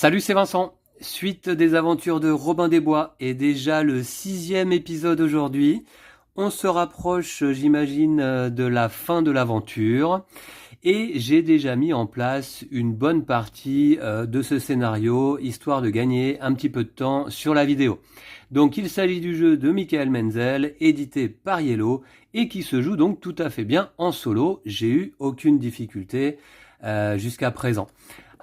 Salut, c'est Vincent. Suite des aventures de Robin des Bois et déjà le 6e épisode aujourd'hui. On se rapproche, j'imagine, de la fin de l'aventure et j'ai déjà mis en place une bonne partie de ce scénario, histoire de gagner un petit peu de temps sur la vidéo. Donc il s'agit du jeu de Michael Menzel, édité par Yellow et qui se joue donc tout à fait bien en solo. J'ai eu aucune difficulté jusqu'à présent.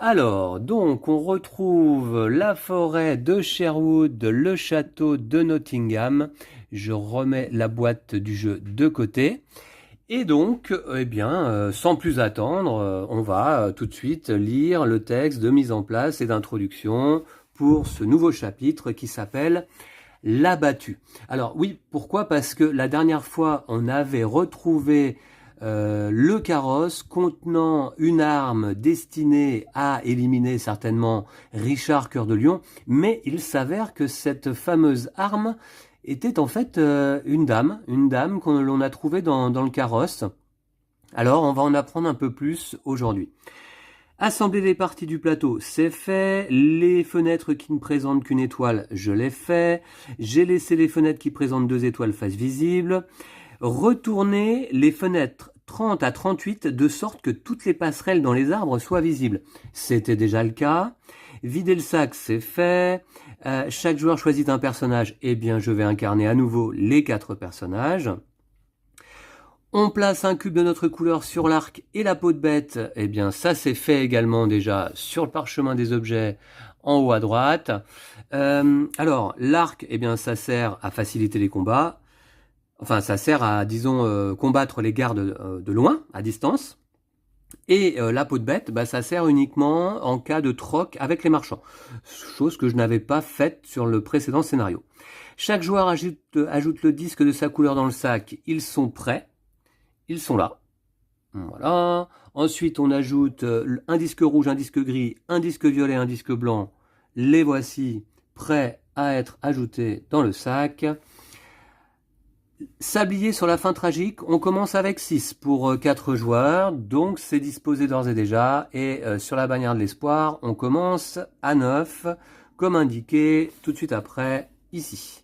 Alors, donc, on retrouve la forêt de Sherwood, le château de Nottingham. Je remets la boîte du jeu de côté. Et donc, sans plus attendre, on va tout de suite lire le texte de mise en place et d'introduction pour ce nouveau chapitre qui s'appelle L'abattu. Alors oui, pourquoi? Parce que la dernière fois, on avait retrouvé le carrosse contenant une arme destinée à éliminer certainement Richard Cœur de Lion, mais il s'avère que cette fameuse arme était en fait une dame que l'on a trouvée dans le carrosse. Alors on va en apprendre un peu plus aujourd'hui. Assembler les parties du plateau, c'est fait. Les fenêtres qui ne présentent qu'une étoile, je l'ai fait. J'ai laissé les fenêtres qui présentent 2 étoiles face visible. Retourner les fenêtres 30 à 38 de sorte que toutes les passerelles dans les arbres soient visibles. C'était déjà le cas. Vider le sac, c'est fait. Chaque joueur choisit un personnage. Eh bien, je vais incarner à nouveau les 4 personnages. On place un cube de notre couleur sur l'arc et la peau de bête. Eh bien, ça c'est fait également déjà sur le parchemin des objets en haut à droite. Alors, l'arc, eh bien, ça sert à faciliter les combats. Enfin, ça sert à, disons, combattre les gardes de loin, à distance. Et la peau de bête, ça sert uniquement en cas de troc avec les marchands. Chose que je n'avais pas faite sur le précédent scénario. Chaque joueur ajoute le disque de sa couleur dans le sac. Ils sont prêts. Ils sont là. Voilà. Ensuite, on ajoute un disque rouge, un disque gris, un disque violet, un disque blanc. Les voici prêts à être ajoutés dans le sac. Sablier sur la fin tragique, on commence avec 6 pour 4 joueurs, donc c'est disposé d'ores et déjà. Et sur la bannière de l'espoir, on commence à 9, comme indiqué tout de suite après, ici.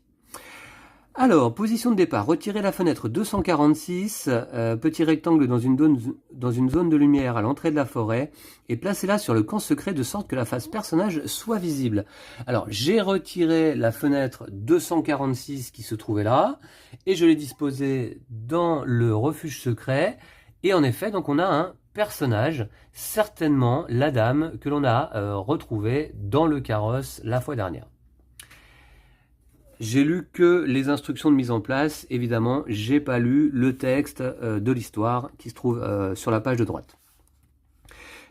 Alors, position de départ, retirer la fenêtre 246, petit rectangle dans une zone de lumière à l'entrée de la forêt, et placez-la sur le camp secret de sorte que la face personnage soit visible. Alors, j'ai retiré la fenêtre 246 qui se trouvait là, et je l'ai disposée dans le refuge secret, et en effet, donc on a un personnage, certainement la dame que l'on a retrouvée dans le carrosse la fois dernière. J'ai lu que les instructions de mise en place, évidemment, j'ai pas lu le texte de l'histoire qui se trouve sur la page de droite.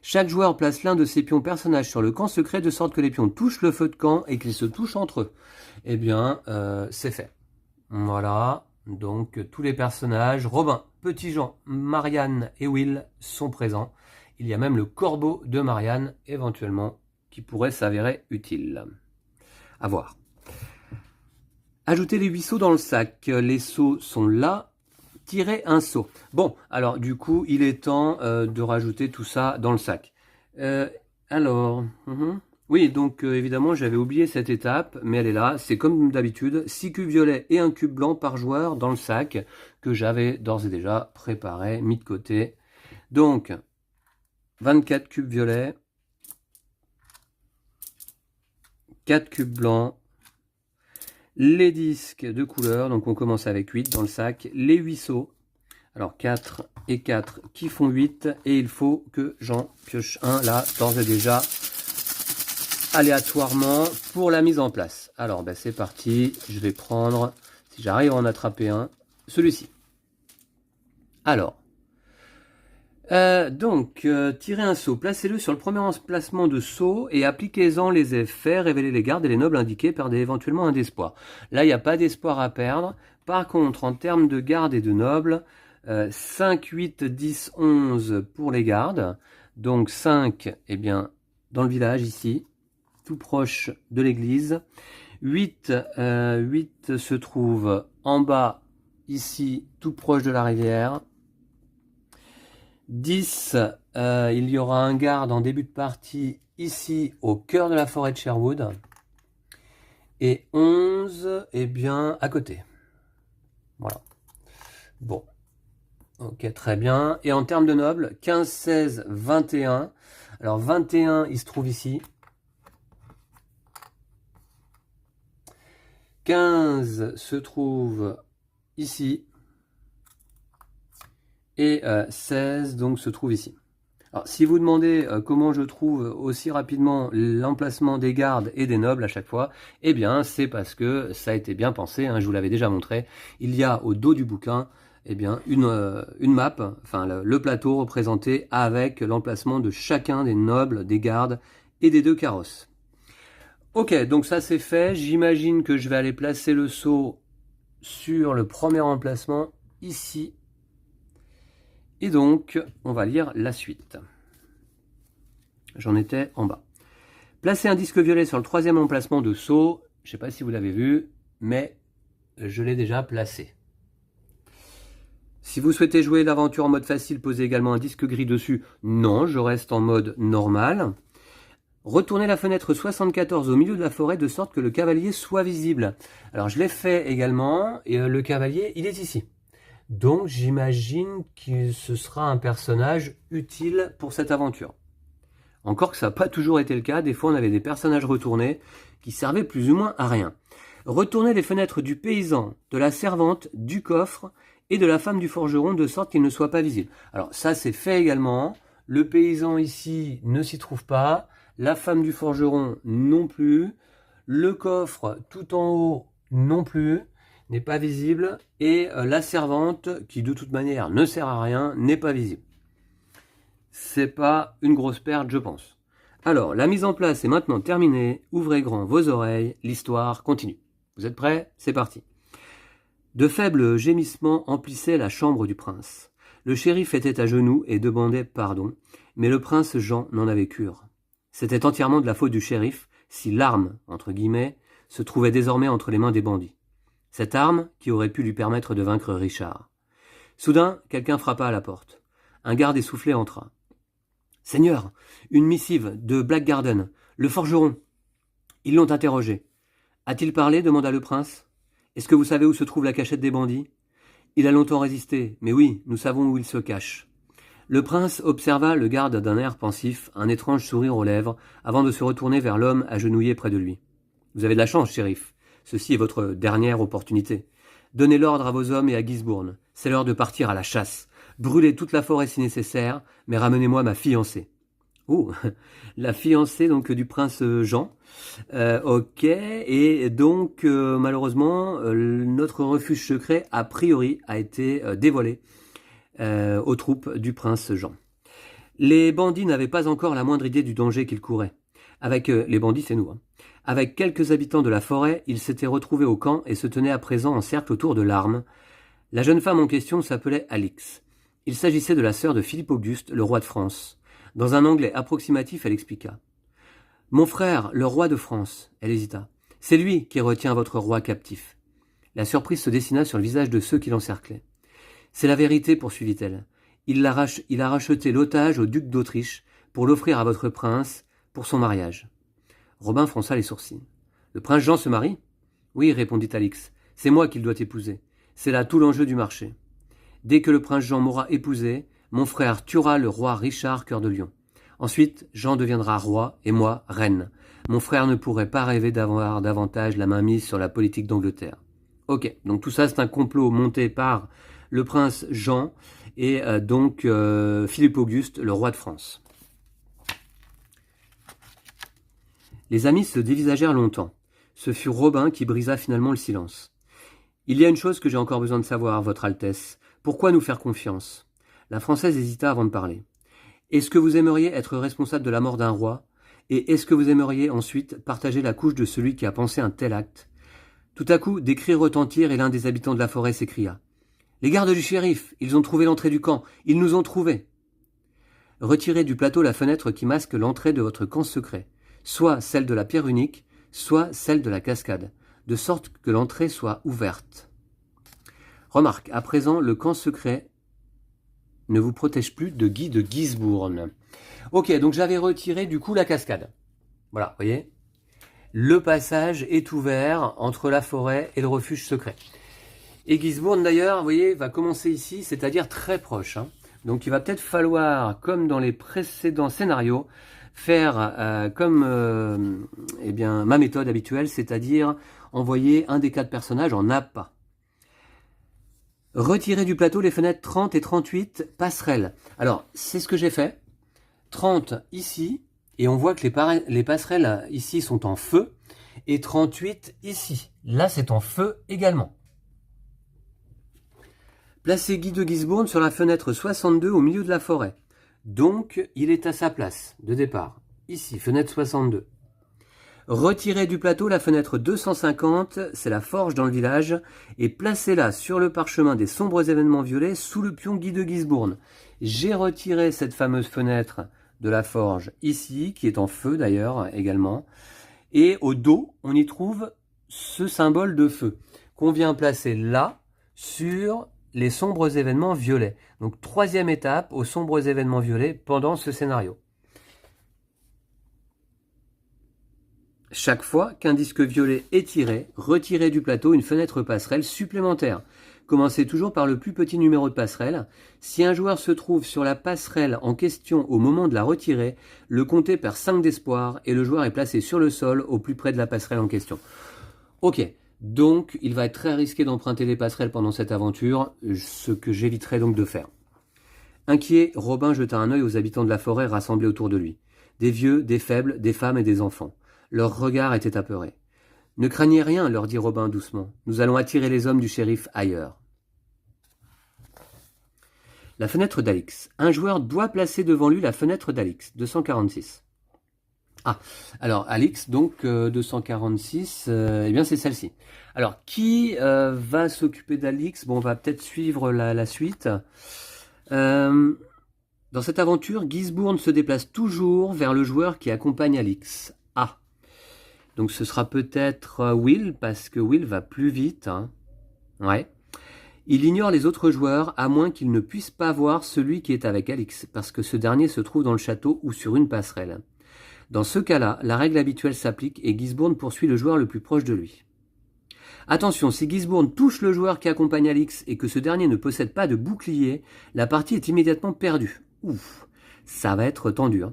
Chaque joueur place l'un de ses pions personnages sur le camp secret de sorte que les pions touchent le feu de camp et qu'ils se touchent entre eux. Eh bien, c'est fait. Voilà, donc tous les personnages, Robin, Petit Jean, Marianne et Will sont présents. Il y a même le corbeau de Marianne, éventuellement, qui pourrait s'avérer utile. À voir. Ajoutez les 8 seaux dans le sac. Les seaux sont là. Tirez un seau. Bon, alors du coup, il est temps de rajouter tout ça dans le sac. Oui, donc évidemment, j'avais oublié cette étape, mais elle est là. C'est comme d'habitude, 6 cubes violets et un cube blanc par joueur dans le sac que j'avais d'ores et déjà préparé, mis de côté. Donc, 24 cubes violets, 4 cubes blancs, les disques de couleur, donc on commence avec 8 dans le sac, les 8 seaux, alors 4 et 4 qui font 8, et il faut que j'en pioche un là, d'ores et déjà, aléatoirement pour la mise en place. Alors c'est parti, je vais prendre, si j'arrive à en attraper un, celui-ci. Alors, tirez un seau, placez-le sur le premier emplacement de seau et appliquez-en les effets, révélez les gardes et les nobles indiqués, perdez éventuellement un d'espoir. Là, il n'y a pas d'espoir à perdre. Par contre, en termes de gardes et de nobles, 5, 8, 10, 11 pour les gardes. Donc 5, eh bien, dans le village ici, tout proche de l'église. 8 se trouve en bas, ici, tout proche de la rivière. 10, il y aura un garde en début de partie ici au cœur de la forêt de Sherwood. Et 11, eh bien, à côté. Voilà. Bon. Ok, très bien. Et en termes de nobles, 15, 16, 21. Alors 21, il se trouve ici. 15 se trouve ici. Et 16 donc se trouve ici. Alors, si vous demandez comment je trouve aussi rapidement l'emplacement des gardes et des nobles à chaque fois, eh bien c'est parce que ça a été bien pensé, hein, je vous l'avais déjà montré. Il y a au dos du bouquin eh bien, une map, enfin le plateau représenté avec l'emplacement de chacun des nobles, des gardes et des 2 carrosses. Ok, donc ça c'est fait. J'imagine que je vais aller placer le sceau sur le premier emplacement ici. Et donc, on va lire la suite. J'en étais en bas. Placez un disque violet sur le 3e emplacement de sceau. Je ne sais pas si vous l'avez vu, mais je l'ai déjà placé. Si vous souhaitez jouer l'aventure en mode facile, posez également un disque gris dessus. Non, je reste en mode normal. Retournez la fenêtre 74 au milieu de la forêt de sorte que le cavalier soit visible. Alors je l'ai fait également, et le cavalier, il est ici. Donc j'imagine que ce sera un personnage utile pour cette aventure. Encore que ça n'a pas toujours été le cas, des fois on avait des personnages retournés qui servaient plus ou moins à rien. Retournez les fenêtres du paysan, de la servante, du coffre et de la femme du forgeron de sorte qu'ils ne soient pas visibles. Alors ça c'est fait également, le paysan ici ne s'y trouve pas, la femme du forgeron non plus, le coffre tout en haut non plus, n'est pas visible, et la servante, qui de toute manière ne sert à rien, n'est pas visible. C'est pas une grosse perte, je pense. Alors, la mise en place est maintenant terminée. Ouvrez grand vos oreilles, l'histoire continue. Vous êtes prêts? C'est parti. De faibles gémissements emplissaient la chambre du prince. Le shérif était à genoux et demandait pardon, mais le prince Jean n'en avait cure. C'était entièrement de la faute du shérif, si l'arme, entre guillemets, se trouvait désormais entre les mains des bandits. Cette arme qui aurait pu lui permettre de vaincre Richard. Soudain, quelqu'un frappa à la porte. Un garde essoufflé entra. « Seigneur, une missive de Blackgarden, le forgeron. » Ils l'ont interrogé. « A-t-il parlé » demanda le prince. « Est-ce que vous savez où se trouve la cachette des bandits ?»« Il a longtemps résisté, mais oui, nous savons où il se cache. » Le prince observa le garde d'un air pensif, un étrange sourire aux lèvres, avant de se retourner vers l'homme agenouillé près de lui. « Vous avez de la chance, shérif. Ceci est votre dernière opportunité. Donnez l'ordre à vos hommes et à Gisbourne. C'est l'heure de partir à la chasse. Brûlez toute la forêt si nécessaire, mais ramenez-moi ma fiancée. » Oh, la fiancée donc du prince Jean. Ok, et donc malheureusement, notre refuge secret, a priori, a été dévoilé aux troupes du prince Jean. Les bandits n'avaient pas encore la moindre idée du danger qu'ils couraient. Avec les bandits, c'est nous. Avec quelques habitants de la forêt, ils s'étaient retrouvés au camp et se tenaient à présent en cercle autour de l'arme. La jeune femme en question s'appelait Alix. Il s'agissait de la sœur de Philippe Auguste, le roi de France. Dans un anglais approximatif, elle expliqua. « Mon frère, le roi de France. » Elle hésita. « C'est lui qui retient votre roi captif. » La surprise se dessina sur le visage de ceux qui l'encerclaient. « C'est la vérité, poursuivit-elle. Il a racheté l'otage au duc d'Autriche pour l'offrir à votre prince pour son mariage. » Robin fronça les sourcils. « Le prince Jean se marie ?»« Oui, répondit Alix. C'est moi qu'il doit épouser. C'est là tout l'enjeu du marché. Dès que le prince Jean m'aura épousé, mon frère tuera le roi Richard Cœur de Lion. Ensuite, Jean deviendra roi et moi reine. Mon frère ne pourrait pas rêver d'avoir davantage la main mise sur la politique d'Angleterre. » Ok, donc tout ça c'est un complot monté par le prince Jean et donc Philippe Auguste, le roi de France. Les amis se dévisagèrent longtemps. Ce fut Robin qui brisa finalement le silence. « Il y a une chose que j'ai encore besoin de savoir, votre Altesse. Pourquoi nous faire confiance ?» La Française hésita avant de parler. « Est-ce que vous aimeriez être responsable de la mort d'un roi? Et est-ce que vous aimeriez ensuite partager la couche de celui qui a pensé un tel acte ?» Tout à coup, des cris retentirent et l'un des habitants de la forêt s'écria. « Les gardes du shérif, ils ont trouvé l'entrée du camp, ils nous ont trouvés !» Retirez du plateau la fenêtre qui masque l'entrée de votre camp secret, soit celle de la pierre unique, soit celle de la cascade, de sorte que l'entrée soit ouverte. Remarque, à présent, le camp secret ne vous protège plus de Guy de Gisbourne. Ok, donc j'avais retiré du coup la cascade. Voilà, vous voyez. Le passage est ouvert entre la forêt et le refuge secret. Et Gisborne d'ailleurs, vous voyez, va commencer ici, c'est-à-dire très proche. Hein. Donc il va peut-être falloir, comme dans les précédents scénarios, faire comme eh bien, ma méthode habituelle, c'est-à-dire envoyer un des 4 personnages en appât. Retirer du plateau les fenêtres 30 et 38 passerelles. Alors, c'est ce que j'ai fait. 30 ici, et on voit que les passerelles ici sont en feu, et 38 ici. Là, c'est en feu également. Placez Guy de Gisborne sur la fenêtre 62 au milieu de la forêt. Donc, il est à sa place de départ. Ici, fenêtre 62. Retirez du plateau la fenêtre 250, c'est la forge dans le village, et placez-la sur le parchemin des sombres événements violets sous le pion Guy de Gisborne. J'ai retiré cette fameuse fenêtre de la forge ici, qui est en feu d'ailleurs également. Et au dos, on y trouve ce symbole de feu qu'on vient placer là sur les sombres événements violets. Donc 3e étape aux sombres événements violets pendant ce scénario. Chaque fois qu'un disque violet est tiré, retirez du plateau une fenêtre passerelle supplémentaire. Commencez toujours par le plus petit numéro de passerelle. Si un joueur se trouve sur la passerelle en question au moment de la retirer, le comté perd 5 d'espoir et le joueur est placé sur le sol au plus près de la passerelle en question. Ok, donc il va être très risqué d'emprunter les passerelles pendant cette aventure, ce que j'éviterai donc de faire. Inquiet, Robin jeta un œil aux habitants de la forêt rassemblés autour de lui. Des vieux, des faibles, des femmes et des enfants. Leurs regards étaient apeurés. « Ne craignez rien, leur dit Robin doucement. Nous allons attirer les hommes du shérif ailleurs. » La fenêtre d'Alix. Un joueur doit placer devant lui la fenêtre d'Alix. 246. Ah, alors Alix, donc 246, eh bien c'est celle-ci. Alors, qui va s'occuper d'Alix? Bon, on va peut-être suivre la suite. Dans cette aventure, Gisborne se déplace toujours vers le joueur qui accompagne Alix. Ah, donc ce sera peut-être Will, parce que Will va plus vite. Hein. Ouais. Il ignore les autres joueurs, à moins qu'il ne puisse pas voir celui qui est avec Alix, parce que ce dernier se trouve dans le château ou sur une passerelle. Dans ce cas-là, la règle habituelle s'applique et Gisborne poursuit le joueur le plus proche de lui. Attention, si Gisborne touche le joueur qui accompagne Alix et que ce dernier ne possède pas de bouclier, la partie est immédiatement perdue. Ouf, ça va être tendu. Hein.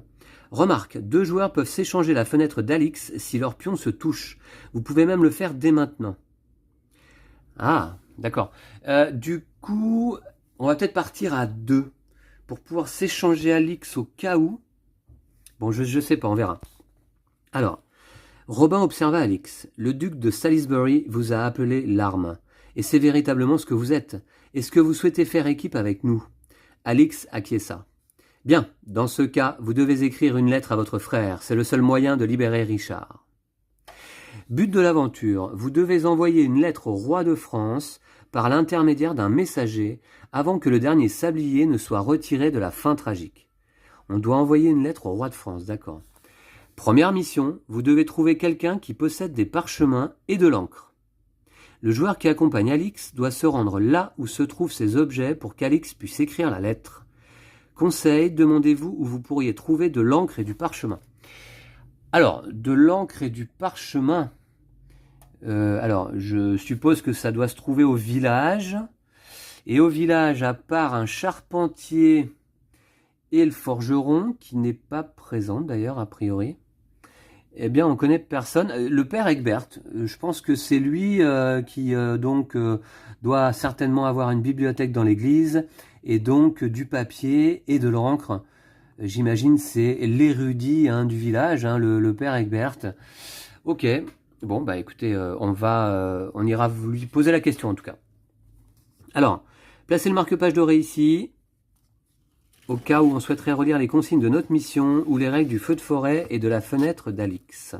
Remarque, 2 joueurs peuvent s'échanger la fenêtre d'Alix si leurs pions se touchent. Vous pouvez même le faire dès maintenant. Ah, d'accord. Du coup, on va peut-être partir à 2 pour pouvoir s'échanger Alix au cas où. Bon, je sais pas, on verra. Alors, Robin observa Alix. Le duc de Salisbury vous a appelé l'arme. Et c'est véritablement ce que vous êtes. Est-ce que vous souhaitez faire équipe avec nous? Alix acquiesça. Bien, dans ce cas, vous devez écrire une lettre à votre frère. C'est le seul moyen de libérer Richard. But de l'aventure, vous devez envoyer une lettre au roi de France par l'intermédiaire d'un messager avant que le dernier sablier ne soit retiré de la fin tragique. On doit envoyer une lettre au roi de France, d'accord. Première mission, vous devez trouver quelqu'un qui possède des parchemins et de l'encre. Le joueur qui accompagne Alix doit se rendre là où se trouvent ces objets pour qu'Alix puisse écrire la lettre. Conseil, demandez-vous où vous pourriez trouver de l'encre et du parchemin. Alors, de l'encre et du parchemin, alors je suppose que ça doit se trouver au village. Et au village, à part un charpentier et le forgeron, qui n'est pas présent d'ailleurs a priori, eh bien on connaît personne. Le père Egbert, je pense que c'est lui qui doit certainement avoir une bibliothèque dans l'église, et donc du papier et de l'encre. J'imagine c'est l'érudit du village, le père Egbert. Ok, bon bah écoutez, on ira lui poser la question en tout cas. Alors, placez le marque-page doré ici, au cas où on souhaiterait relire les consignes de notre mission ou les règles du feu de forêt et de la fenêtre d'Alix.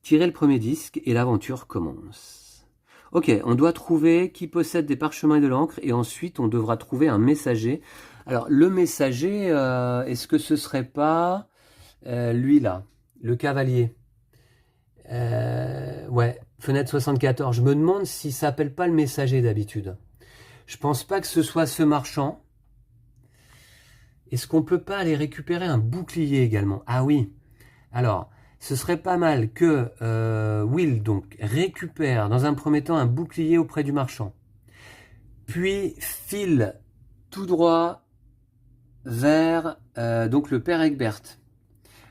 Tirez le premier disque et l'aventure commence. Ok, on doit trouver qui possède des parchemins et de l'encre, et ensuite on devra trouver un messager. Alors le messager, est-ce que ce serait pas lui là, le cavalier? Ouais, fenêtre 74. Je me demande s'il s'appelle pas le messager d'habitude. Je pense pas que ce soit ce marchand. Est-ce qu'on peut pas aller récupérer un bouclier également? Ah oui. Alors, ce serait pas mal que Will donc récupère dans un premier temps un bouclier auprès du marchand. Puis file tout droit vers donc le père Egbert.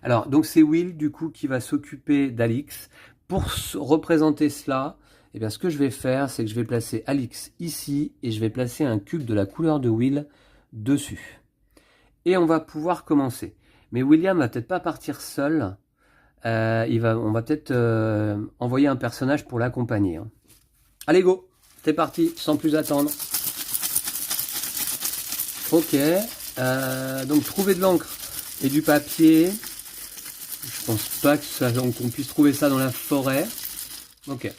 Alors, donc c'est Will du coup qui va s'occuper d'Alix. Pour représenter cela, eh bien, ce que je vais faire, c'est que je vais placer Alix ici et je vais placer un cube de la couleur de Will dessus. Et on va pouvoir commencer. Mais William va peut-être pas partir seul. On va peut-être envoyer un personnage pour l'accompagner. Hein. Allez, go! C'est parti, sans plus attendre. Ok. Donc, trouver de l'encre et du papier. Je pense pas qu'on puisse trouver ça dans la forêt. Ok.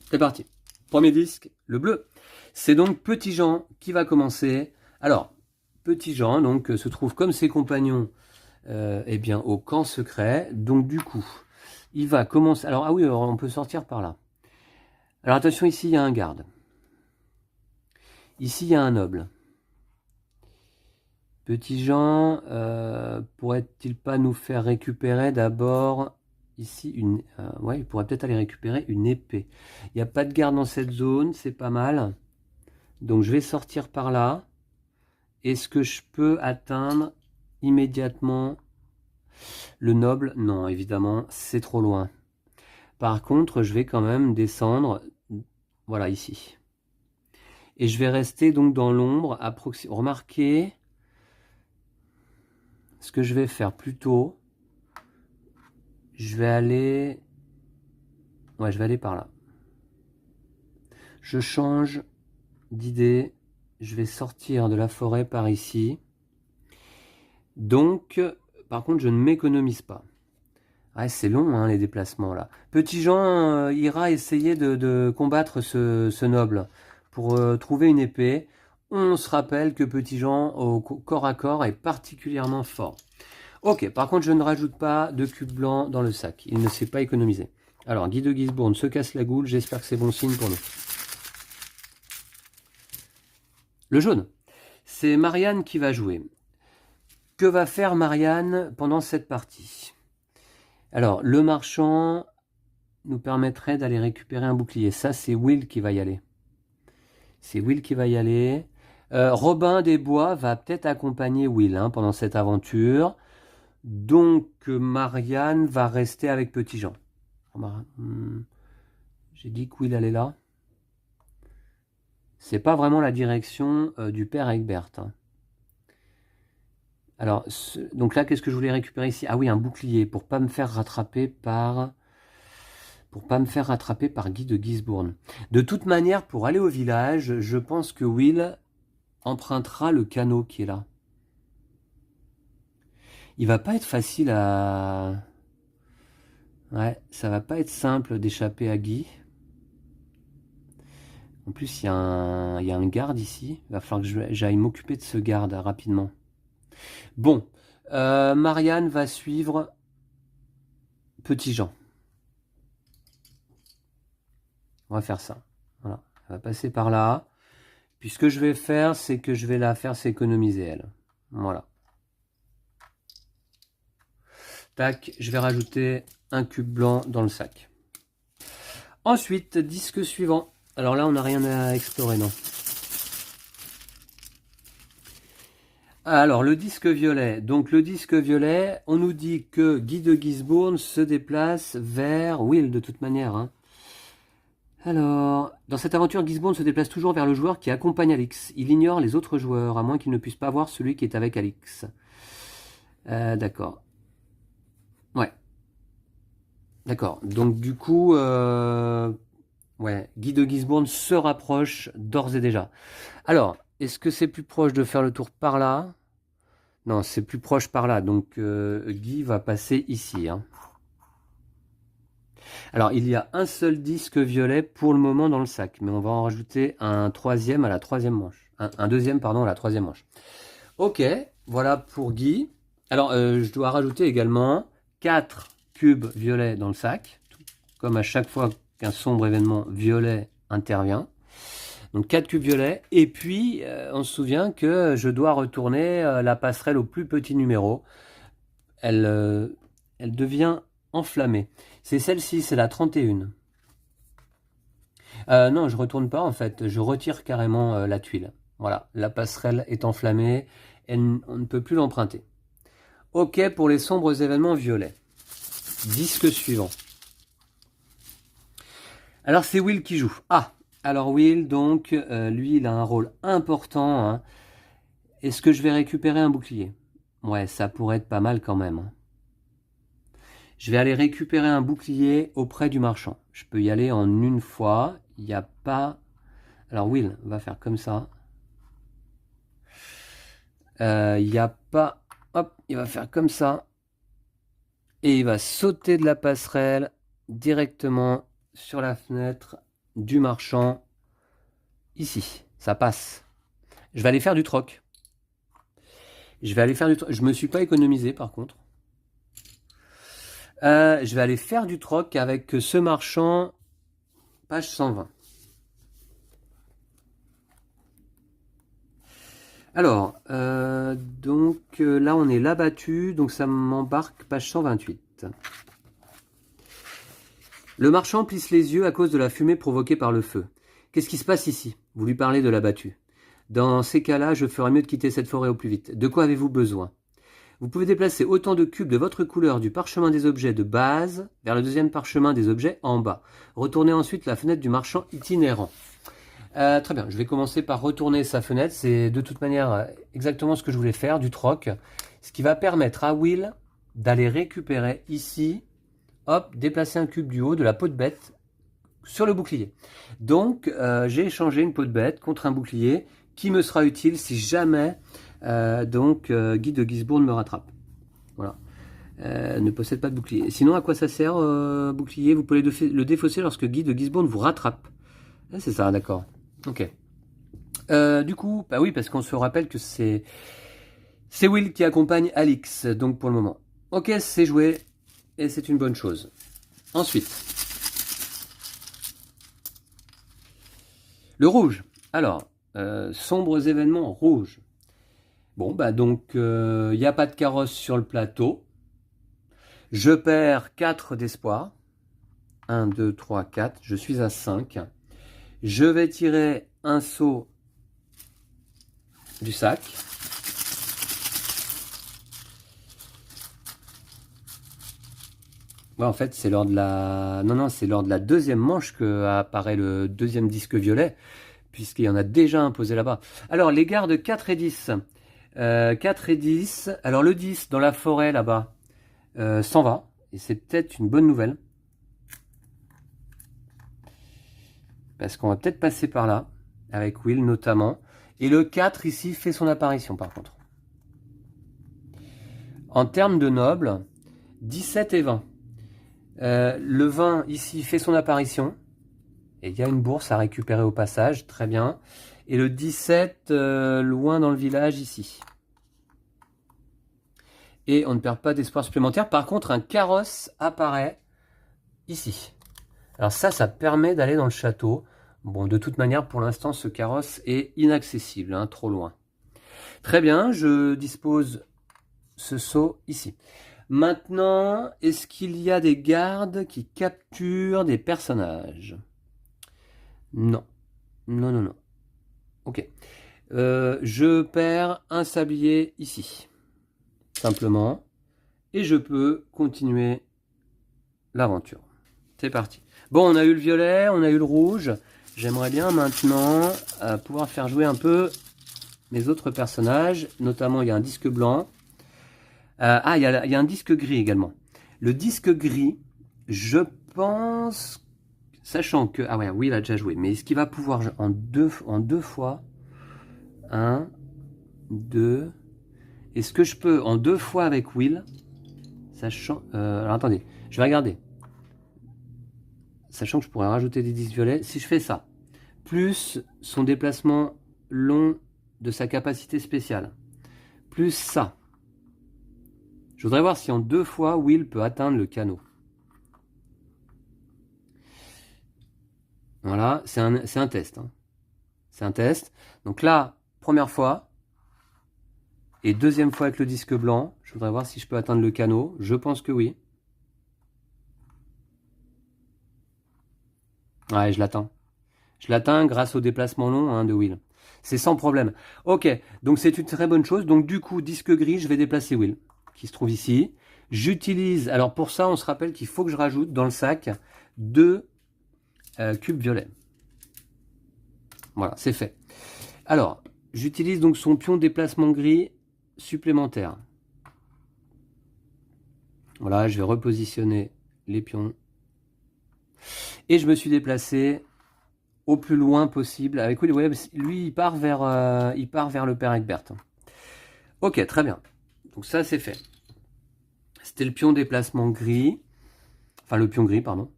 C'est parti. Premier disque, le bleu. C'est donc Petit Jean qui va commencer. Alors, Petit Jean donc se trouve comme ses compagnons eh bien, au camp secret. Donc du coup, il va commencer... Alors, ah oui, alors, on peut sortir par là. Alors attention, ici, il y a un garde. Ici, il y a un noble. Petit Jean, pourrait-il pas nous faire récupérer d'abord ici une... ouais, il pourrait peut-être aller récupérer une épée. Il n'y a pas de garde dans cette zone, c'est pas mal. Donc je vais sortir par là. Est-ce que je peux atteindre immédiatement le noble? Non, évidemment, c'est trop loin. Par contre, je vais quand même descendre, voilà, ici. Et je vais rester donc dans l'ombre, remarquez ce que je vais faire plutôt. Je vais aller... Ouais, je vais aller par là. Je change d'idée. Je vais sortir de la forêt par ici. Donc, par contre, je ne m'économise pas. Ouais, c'est long, hein, les déplacements, là. Petit Jean ira essayer de combattre ce noble pour trouver une épée. On se rappelle que Petit Jean, au corps à corps, est particulièrement fort. Ok, par contre, je ne rajoute pas de cube blanc dans le sac. Il ne s'est pas économisé. Alors, Guy de Gisbourne se casse la goule. J'espère que c'est bon signe pour nous. Le jaune, c'est Marianne qui va jouer. Que va faire Marianne pendant cette partie? Alors, le marchand nous permettrait d'aller récupérer un bouclier. Ça, c'est Will qui va y aller. C'est Will qui va y aller. Robin des Bois va peut-être accompagner Will hein, pendant cette aventure. Donc, Marianne va rester avec Petit Jean. J'ai dit que Will allait là. C'est pas vraiment la direction du père Egbert. Hein. Alors, donc là, qu'est-ce que je voulais récupérer ici? Ah oui, un bouclier pour pas me faire rattraper par... Guy de Gisbourne. De toute manière, pour aller au village, je pense que Will empruntera le canot qui est là. Il va pas être facile à... Ouais, ça va pas être simple d'échapper à Guy. En plus, il y a un garde ici. Il va falloir que j'aille m'occuper de ce garde rapidement. Bon, Marianne va suivre Petit Jean. On va faire ça. Voilà, elle va passer par là. Puis ce que je vais faire, c'est que je vais la faire s'économiser, elle. Voilà. Tac, je vais rajouter un cube blanc dans le sac. Ensuite, disque suivant. Alors là, on n'a rien à explorer, non. Alors, le disque violet. Donc, le disque violet, on nous dit que Guy de Gisbourne se déplace vers Will, de toute manière. Hein. Alors, dans cette aventure, Gisbourne se déplace toujours vers le joueur qui accompagne Alix. Il ignore les autres joueurs, à moins qu'il ne puisse pas voir celui qui est avec Alix. D'accord. Ouais. D'accord. Donc, du coup, ouais, Guy de Gisbourne se rapproche d'ores et déjà. Alors, est-ce que c'est plus proche de faire le tour par là? Non, c'est plus proche par là. Donc, Guy va passer ici. Hein. Alors, il y a un seul disque violet pour le moment dans le sac. Mais on va en rajouter un troisième à la troisième manche. Un deuxième, pardon, à la troisième manche. Ok, voilà pour Guy. Alors, je dois rajouter également 4 cubes violets dans le sac. Comme à chaque fois qu'un sombre événement violet intervient. Donc 4 cubes violets. Et puis, on se souvient que je dois retourner la passerelle au plus petit numéro. Elle devient enflammée. C'est celle-ci, c'est la 31. Non, je retourne pas en fait. Je retire carrément la tuile. Voilà, la passerelle est enflammée. On ne peut plus l'emprunter. Ok pour les sombres événements violets. Disque suivant. Alors c'est Will qui joue. Ah, alors Will, donc, lui, il a un rôle important. Hein. Est-ce que je vais récupérer un bouclier? Ouais, ça pourrait être pas mal quand même. Hein. Je vais aller récupérer un bouclier auprès du marchand. Je peux y aller en une fois. Il n'y a pas... Alors Will va faire comme ça. Il n'y a pas... Hop, il va faire comme ça. Et il va sauter de la passerelle directement sur la fenêtre du marchand. Ici, ça passe. Je vais aller faire du troc. Je me suis pas économisé par contre. Je vais aller faire du troc avec ce marchand, page 120. Alors, donc là on est l'abattu, donc ça m'embarque page 128. Le marchand plisse les yeux à cause de la fumée provoquée par le feu. Qu'est-ce qui se passe ici? Vous lui parlez de l'abattu. Dans ces cas-là, je ferais mieux de quitter cette forêt au plus vite. De quoi avez-vous besoin? Vous pouvez déplacer autant de cubes de votre couleur du parchemin des objets de base vers le deuxième parchemin des objets en bas. Retournez ensuite la fenêtre du marchand itinérant. Très bien, je vais commencer par retourner sa fenêtre. C'est de toute manière exactement ce que je voulais faire, du troc. Ce qui va permettre à Will d'aller récupérer ici, hop, déplacer un cube du haut de la peau de bête sur le bouclier. Donc, j'ai échangé une peau de bête contre un bouclier qui me sera utile si jamais Guy de Gisbourne me rattrape. Voilà. Ne possède pas de bouclier. Sinon, à quoi ça sert, bouclier? Vous pouvez le défausser lorsque Guy de Gisbourne vous rattrape. Ah, c'est ça, d'accord. Ok. Du coup, bah oui, parce qu'on se rappelle que c'est Will qui accompagne Alix, donc pour le moment. Ok, c'est joué, et c'est une bonne chose. Ensuite, le rouge. Alors, sombres événements rouges. Bon, bah donc, il n'y a pas de carrosse sur le plateau. Je perds 4 d'espoir. 1, 2, 3, 4. Je suis à 5. Je vais tirer un seau du sac. Ouais, en fait, c'est lors de la... Non, c'est lors de la deuxième manche que apparaît le deuxième disque violet, puisqu'il y en a déjà un posé là-bas. Alors, les gardes 4 et 10. 4 et 10. Alors, le 10 dans la forêt là-bas s'en va, et c'est peut-être une bonne nouvelle. Parce qu'on va peut-être passer par là, avec Will notamment. Et le 4 ici fait son apparition par contre. En termes de nobles, 17 et 20. Le 20 ici fait son apparition. Et il y a une bourse à récupérer au passage, très bien. Et le 17, loin dans le village ici. Et on ne perd pas d'espoir supplémentaire. Par contre, un carrosse apparaît ici. Alors ça permet d'aller dans le château. Bon, de toute manière, pour l'instant, ce carrosse est inaccessible, hein, trop loin. Très bien, je dispose ce seau ici. Maintenant, est-ce qu'il y a des gardes qui capturent des personnages? Non. Non. Ok. Je perds un sablier ici. Simplement. Et je peux continuer l'aventure. C'est parti. Bon, on a eu le violet, on a eu le rouge. J'aimerais bien maintenant pouvoir faire jouer un peu mes autres personnages. Notamment, il y a un disque blanc. Il y a un disque gris également. Le disque gris, je pense, sachant que... Ah ouais, oui, il a déjà joué. Mais est-ce qu'il va pouvoir en deux fois? 1, 2... Est-ce que je peux en 2 fois avec Will? Sachant... alors attendez, je vais regarder. Sachant que je pourrais rajouter des disques violets. Si je fais ça, plus son déplacement long de sa capacité spéciale, plus ça. Je voudrais voir si en 2 fois, Will peut atteindre le canot. Voilà, c'est un test. Hein. C'est un test. Donc là, première fois. Et deuxième fois avec le disque blanc. Je voudrais voir si je peux atteindre le canot. Je pense que oui. Ouais, je l'atteins. Je l'atteins grâce au déplacement long hein, de Will. C'est sans problème. Ok, donc c'est une très bonne chose. Donc du coup, disque gris, je vais déplacer Will, qui se trouve ici. J'utilise, alors pour ça, on se rappelle qu'il faut que je rajoute dans le sac 2 cubes violets. Voilà, c'est fait. Alors, j'utilise donc son pion de déplacement gris supplémentaire. Voilà, je vais repositionner les pions. Et je me suis déplacé au plus loin possible. Avec Will, ouais, lui, il part vers le père Egbert. Ok, très bien. Donc ça, c'est fait. C'était le pion déplacement gris. Enfin, le pion gris, pardon.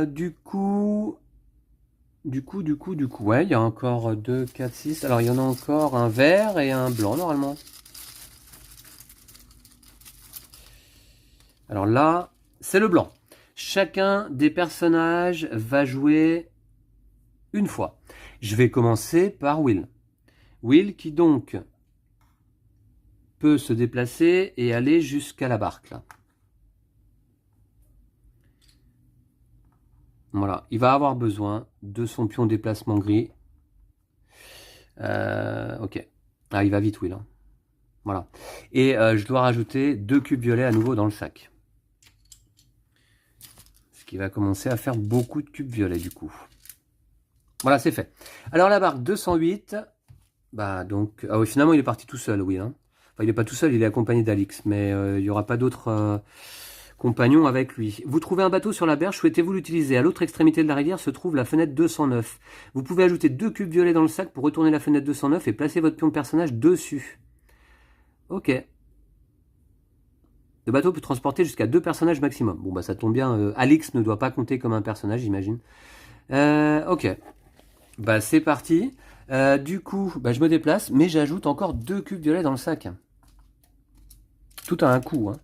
Du coup, ouais, il y a encore 2, 4, 6. Alors, il y en a encore un vert et un blanc, normalement. Alors là, c'est le blanc. Chacun des personnages va jouer une fois. Je vais commencer par Will. Will qui donc peut se déplacer et aller jusqu'à la barque là. Voilà, il va avoir besoin de son pion déplacement gris. Ok. Ah, il va vite Will. Hein. Voilà. Et je dois rajouter 2 cubes violets à nouveau dans le sac. Ce qui va commencer à faire beaucoup de cubes violets du coup. Voilà, c'est fait. Alors la barque 208. Bah donc... Ah oui, finalement il est parti tout seul, oui. Hein. Enfin, il n'est pas tout seul, il est accompagné d'Alix. Mais il n'y aura pas d'autres compagnons avec lui. Vous trouvez un bateau sur la berge, souhaitez-vous l'utiliser? À l'autre extrémité de la rivière se trouve la fenêtre 209. Vous pouvez ajouter 2 cubes violets dans le sac pour retourner la fenêtre 209 et placer votre pion de personnage dessus. Ok. Le bateau peut transporter jusqu'à 2 personnages maximum. Bon bah ça tombe bien, Alix ne doit pas compter comme un personnage, j'imagine. Ok. Bah c'est parti. Du coup, bah, je me déplace, mais j'ajoute encore 2 cubes violets dans le sac. Tout a un coût. Hein.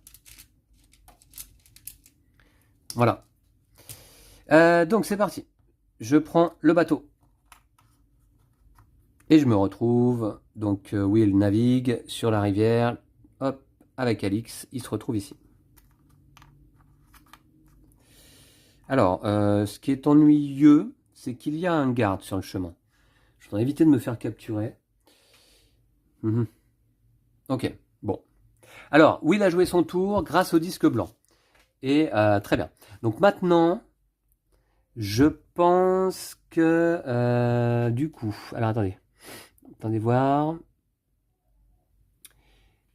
Voilà. Donc c'est parti. Je prends le bateau. Et je me retrouve. Donc Will navigue sur la rivière. Hop, avec Alix, il se retrouve ici. Alors, ce qui est ennuyeux, c'est qu'il y a un garde sur le chemin. Je voudrais éviter de me faire capturer. Ok, bon. Alors, Will a joué son tour grâce au disque blanc. Et très bien. Donc maintenant, je pense que du coup... Alors attendez voir.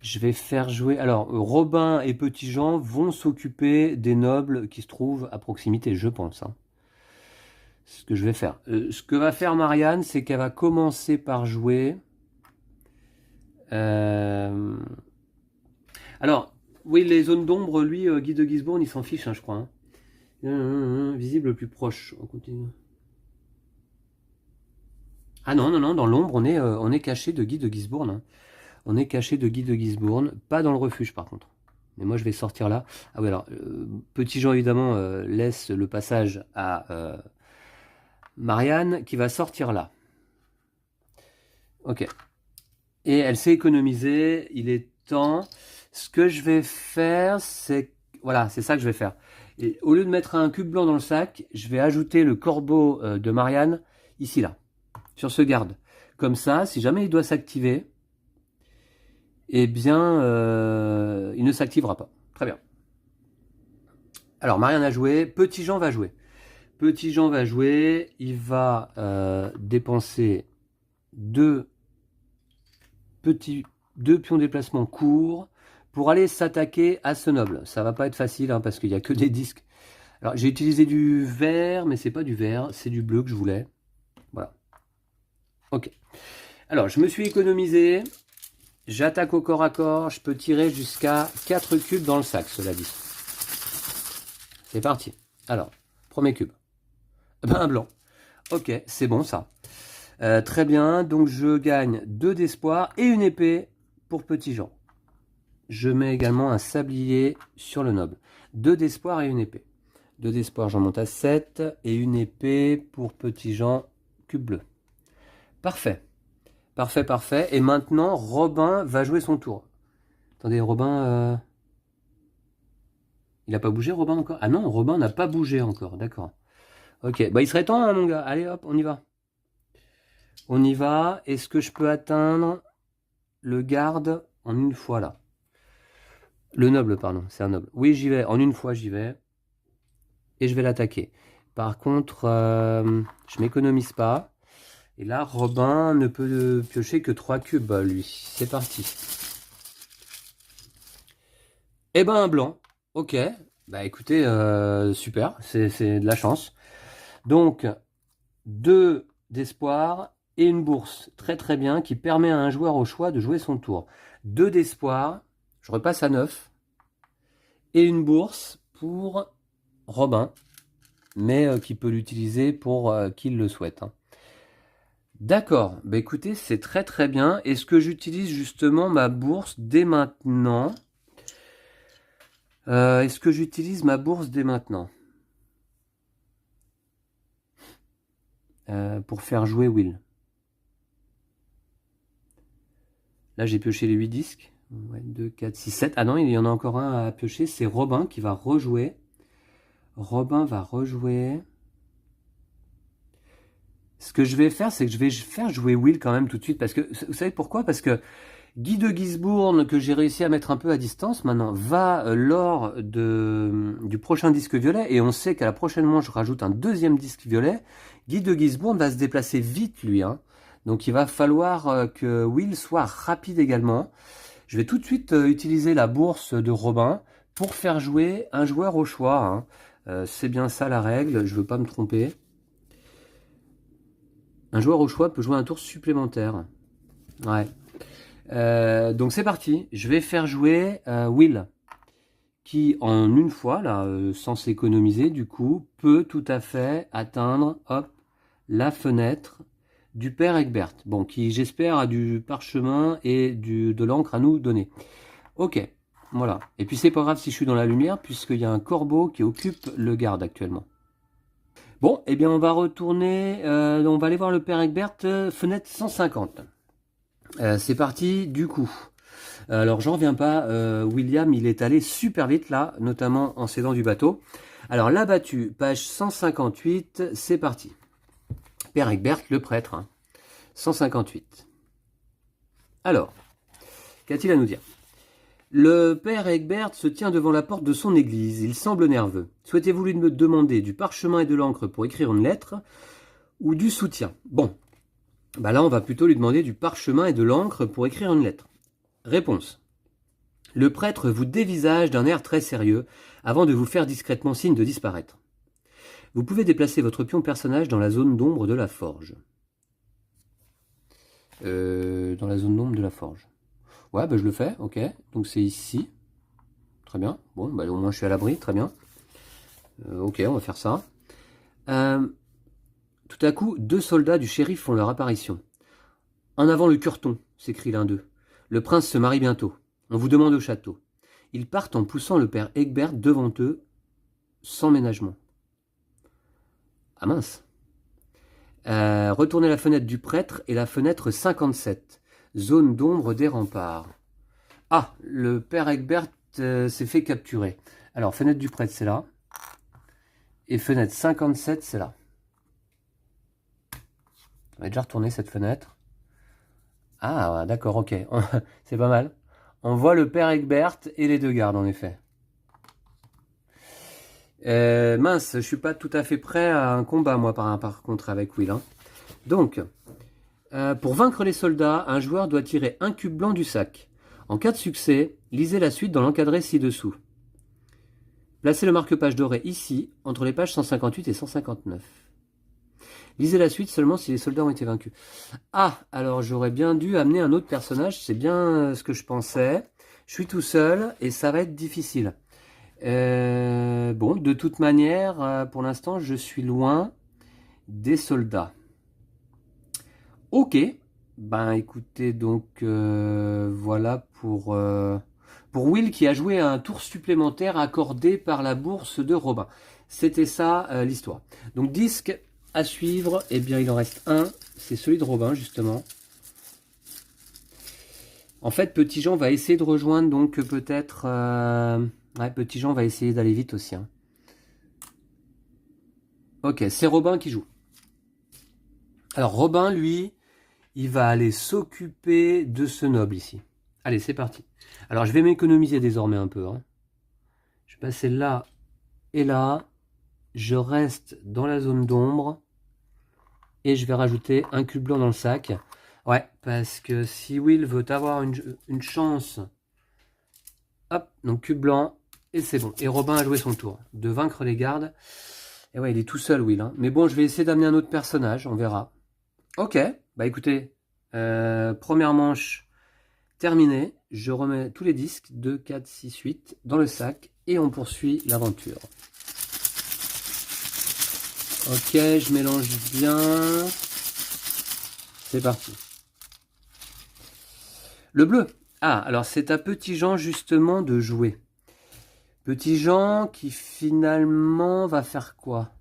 Je vais faire jouer... Alors, Robin et Petit Jean vont s'occuper des nobles qui se trouvent à proximité, je pense. Hein. C'est ce que je vais faire. Ce que va faire Marianne, c'est qu'elle va commencer par jouer... Alors, oui, les zones d'ombre, lui, Guy de Gisbourne, il s'en fiche, hein, je crois. Hein. Visible le plus proche. On continue. Ah non, dans l'ombre, on est caché de Guy de Gisbourne. Hein. On est caché de Guy de Gisbourne, pas dans le refuge par contre. Mais moi je vais sortir là. Ah oui, alors, Petit Jean évidemment laisse le passage à Marianne qui va sortir là. Ok. Et elle s'est économisée, il est temps. Ce que je vais faire, c'est... Voilà, c'est ça que je vais faire. Et au lieu de mettre un cube blanc dans le sac, je vais ajouter le corbeau de Marianne ici là, sur ce garde. Comme ça, si jamais il doit s'activer, eh bien, il ne s'activera pas. Très bien. Alors, Marianne a joué. Petit Jean va jouer. Petit Jean va jouer. Il va dépenser 2 pions de déplacement courts pour aller s'attaquer à ce noble. Ça va pas être facile hein, parce qu'il n'y a que des disques. Alors, j'ai utilisé du vert, mais c'est pas du vert. C'est du bleu que je voulais. Voilà. Ok. Alors, je me suis économisé. J'attaque au corps à corps, je peux tirer jusqu'à 4 cubes dans le sac, cela dit. C'est parti. Alors, premier cube. Un blanc. Ok, c'est bon ça. Très bien, donc je gagne 2 d'espoir et une épée pour Petit Jean. Je mets également un sablier sur le noble. 2 d'espoir et une épée. 2 d'espoir, j'en monte à 7. Et une épée pour Petit Jean, cube bleu. Parfait. Parfait, parfait. Et maintenant, Robin va jouer son tour. Attendez, Robin... Il n'a pas bougé, Robin, encore? Ah non, Robin n'a pas bougé encore, d'accord. Ok, bah il serait temps, hein, mon gars. Allez, hop, on y va. On y va. Est-ce que je peux atteindre le garde en une fois, là? Le noble, pardon, c'est un noble. Oui, j'y vais. En une fois, j'y vais. Et je vais l'attaquer. Par contre, je m'économise pas. Et là, Robin ne peut piocher que 3 cubes, lui. C'est parti. Eh ben, un blanc. Ok. Bah écoutez, super. C'est de la chance. Donc, 2 d'espoir et une bourse. Très très bien. Qui permet à un joueur au choix de jouer son tour. 2 d'espoir. Je repasse à 9. Et une bourse pour Robin. Mais qui peut l'utiliser pour qu'il le souhaite. Hein. D'accord, bah écoutez, c'est très très bien. Est-ce que j'utilise justement ma bourse dès maintenant? Est-ce que j'utilise ma bourse dès maintenant? Pour faire jouer Will. Là, j'ai pioché les 8 disques. Ouais, 2, 4, 6, 7. Ah non, il y en a encore un à piocher. C'est Robin qui va rejouer. Robin va rejouer. Ce que je vais faire, c'est que je vais faire jouer Will quand même tout de suite. Parce que, vous savez pourquoi? Parce que Guy de Gisbourne, que j'ai réussi à mettre un peu à distance maintenant, va lors du prochain disque violet, et on sait qu'à la prochaine manche, je rajoute un deuxième disque violet. Guy de Gisbourne va se déplacer vite, lui. Hein. Donc il va falloir que Will soit rapide également. Je vais tout de suite utiliser la bourse de Robin pour faire jouer un joueur au choix. Hein. C'est bien ça la règle, je ne veux pas me tromper. Un joueur au choix peut jouer un tour supplémentaire. Ouais. Donc c'est parti, je vais faire jouer Will, qui en une fois, là, sans s'économiser du coup, peut tout à fait atteindre, hop, la fenêtre du père Egbert. Bon, qui j'espère a du parchemin et de l'encre à nous donner. Ok, voilà. Et puis c'est pas grave si je suis dans la lumière, puisqu'il y a un corbeau qui occupe le garde actuellement. Bon, eh bien on va retourner, on va aller voir le père Egbert, fenêtre 150. C'est parti du coup. Alors j'en reviens pas, William il est allé super vite là, notamment en s'aidant du bateau. Alors la battue, page 158, c'est parti. Père Egbert le prêtre, hein. 158. Alors, qu'a-t-il à nous dire? Le père Egbert se tient devant la porte de son église, il semble nerveux. Souhaitez-vous lui demander du parchemin et de l'encre pour écrire une lettre ou du soutien? Bon, bah là on va plutôt lui demander du parchemin et de l'encre pour écrire une lettre. Réponse. Le prêtre vous dévisage d'un air très sérieux avant de vous faire discrètement signe de disparaître. Vous pouvez déplacer votre pion personnage dans la zone d'ombre de la forge. Dans la zone d'ombre de la forge. Ouais, bah je le fais, ok. Donc c'est ici. Très bien. Bon, bah au moins je suis à l'abri, très bien. Ok, on va faire ça. Tout à coup, 2 soldats du shérif font leur apparition. En avant le curton, s'écrie l'un d'eux. Le prince se marie bientôt. On vous demande au château. Ils partent en poussant le père Egbert devant eux, sans ménagement. Ah mince. Retournez la fenêtre du prêtre et la fenêtre 57, zone d'ombre des remparts. Ah, le père Egbert s'est fait capturer. Alors, fenêtre du prêtre, c'est là. Et fenêtre 57, c'est là. On va déjà retourner cette fenêtre. Ah, d'accord, ok. C'est pas mal. On voit le père Egbert et les 2 gardes, en effet. Mince, je suis pas tout à fait prêt à un combat, moi, par contre, avec Will. Hein. Donc, pour vaincre les soldats, un joueur doit tirer un cube blanc du sac. En cas de succès, lisez la suite dans l'encadré ci-dessous. Placez le marque-page doré ici, entre les pages 158 et 159. Lisez la suite seulement si les soldats ont été vaincus. Ah, alors j'aurais bien dû amener un autre personnage, c'est bien ce que je pensais. Je suis tout seul et ça va être difficile. Bon, de toute manière, pour l'instant, je suis loin des soldats. Ok, ben écoutez, donc voilà pour Will qui a joué un tour supplémentaire accordé par la bourse de Robin. C'était ça l'histoire. Donc disque à suivre, eh bien il en reste un, c'est celui de Robin justement. En fait, Petit Jean va essayer de rejoindre, donc peut-être... Ouais, Petit Jean va essayer d'aller vite aussi. Hein. Ok, c'est Robin qui joue. Alors Robin, lui, il va aller s'occuper de ce noble ici. Allez, c'est parti. Alors je vais m'économiser désormais un peu. Hein. Je vais passer là et là. Je reste dans la zone d'ombre. Et je vais rajouter un cube blanc dans le sac. Ouais, parce que si Will veut avoir une chance... Hop, donc cube blanc. Et c'est bon. Et Robin a joué son tour. De vaincre les gardes. Et ouais, il est tout seul, Will. Hein. Mais bon, je vais essayer d'amener un autre personnage. On verra. Ok, bah écoutez. Première manche terminée. Je remets tous les disques. 2, 4, 6, 8 dans le sac. Et on poursuit l'aventure. Ok, je mélange bien. C'est parti. Le bleu. Ah, alors c'est à Petit Jean justement de jouer. Petit Jean qui finalement va faire quoi?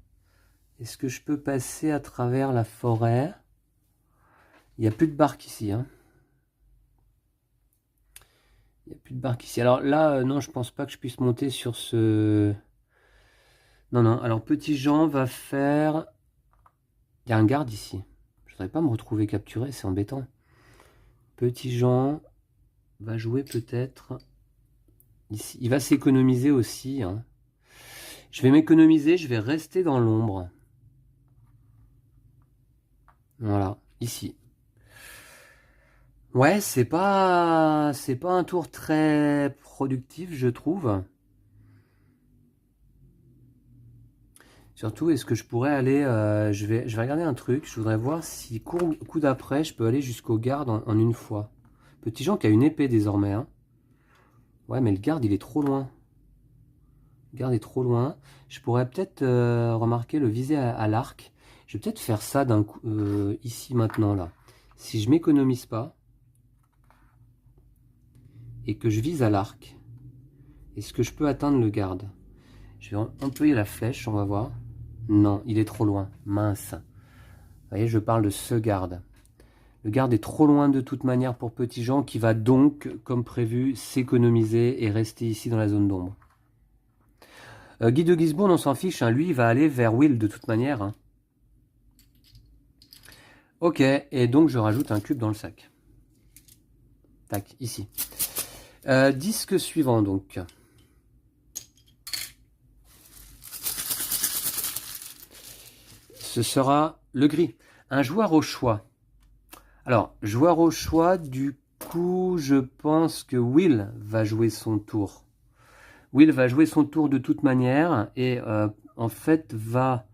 Est-ce que je peux passer à travers la forêt? Il n'y a plus de barque ici. Hein. Il n'y a plus de barque ici. Alors là, non, je pense pas que je puisse monter sur ce... Non, non. Alors Petit Jean va faire... Il y a un garde ici. Je ne voudrais pas me retrouver capturé, c'est embêtant. Petit Jean va jouer peut-être ici. Il va s'économiser aussi. Hein. Je vais m'économiser, je vais rester dans l'ombre. Voilà, ici. Ouais, c'est pas un tour très productif, je trouve. Surtout, est-ce que je pourrais aller... je vais regarder un truc. Je voudrais voir si coup d'après, je peux aller jusqu'au garde en une fois. Petit Jean qui a une épée désormais. Hein. Ouais, mais le garde, il est trop loin. Le garde est trop loin. Je pourrais peut-être remarquer le viser à l'arc. Je vais peut-être faire ça d'un coup ici maintenant, là. Si je m'économise pas et que je vise à l'arc, est-ce que je peux atteindre le garde? Je vais employer la flèche, on va voir. Non, il est trop loin. Mince. Vous voyez, je parle de ce garde. Le garde est trop loin de toute manière pour Petit Jean qui va donc, comme prévu, s'économiser et rester ici dans la zone d'ombre. Guy de Gisbourne, on s'en fiche. Hein. Lui, il va aller vers Will de toute manière. Hein. Ok, et donc je rajoute un cube dans le sac. Tac, ici. Disque suivant donc. Ce sera le gris. Un joueur au choix. Alors, joueur au choix, du coup, je pense que Will va jouer son tour. Will va jouer son tour de toute manière et en fait va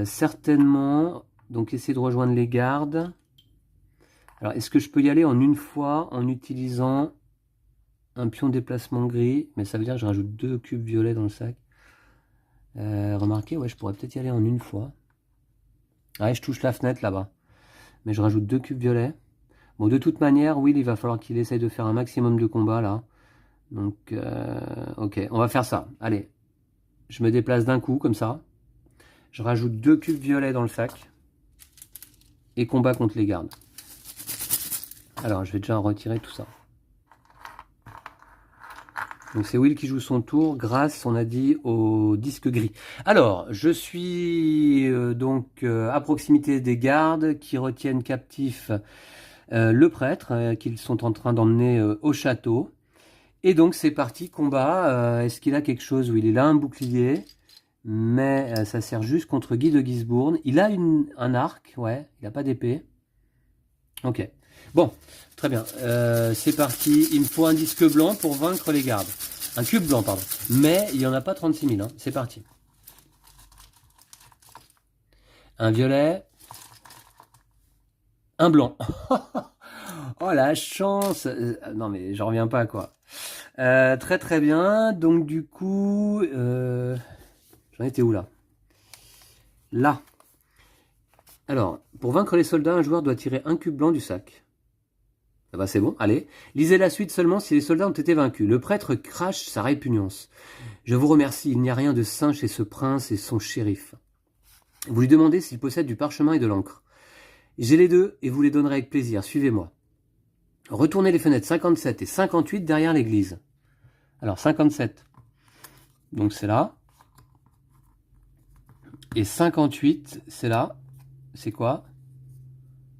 certainement donc essayer de rejoindre les gardes. Alors, est-ce que je peux y aller en une fois en utilisant un pion de déplacement gris? Mais ça veut dire que je rajoute 2 cubes violets dans le sac. Remarquez, ouais, je pourrais peut-être y aller en une fois. Ouais, je touche la fenêtre là-bas. Mais je rajoute 2 cubes violets. Bon, de toute manière, Will, il va falloir qu'il essaye de faire un maximum de combats là. Donc, ok, on va faire ça. Allez, je me déplace d'un coup, comme ça. Je rajoute 2 cubes violets dans le sac. Et combat contre les gardes. Alors, je vais déjà retirer tout ça. Donc, c'est Will qui joue son tour grâce, on a dit, au disque gris. Alors, je suis donc à proximité des gardes qui retiennent captif le prêtre qu'ils sont en train d'emmener au château. Et donc, c'est parti, combat. Est-ce qu'il a quelque chose? Oui, il a un bouclier, mais ça sert juste contre Guy de Gisbourne. Il a un arc, ouais, il n'a pas d'épée. Ok. Bon, très bien. C'est parti. Il me faut un disque blanc pour vaincre les gardes. Un cube blanc, pardon. Mais il n'y en a pas 36 000. Hein. C'est parti. Un violet. Un blanc. Oh, la chance. Non, mais j'en reviens pas, quoi. Très, très bien. Donc, du coup... j'en étais où, là? Là. Alors, pour vaincre les soldats, un joueur doit tirer un cube blanc du sac. Ah bah c'est bon, allez. Lisez la suite seulement si les soldats ont été vaincus. Le prêtre crache sa répugnance. Je vous remercie, il n'y a rien de sain chez ce prince et son shérif. Vous lui demandez s'il possède du parchemin et de l'encre. J'ai les deux et vous les donnerez avec plaisir, suivez-moi. Retournez les fenêtres 57 et 58 derrière l'église. Alors 57, donc c'est là. Et 58, c'est là. C'est quoi?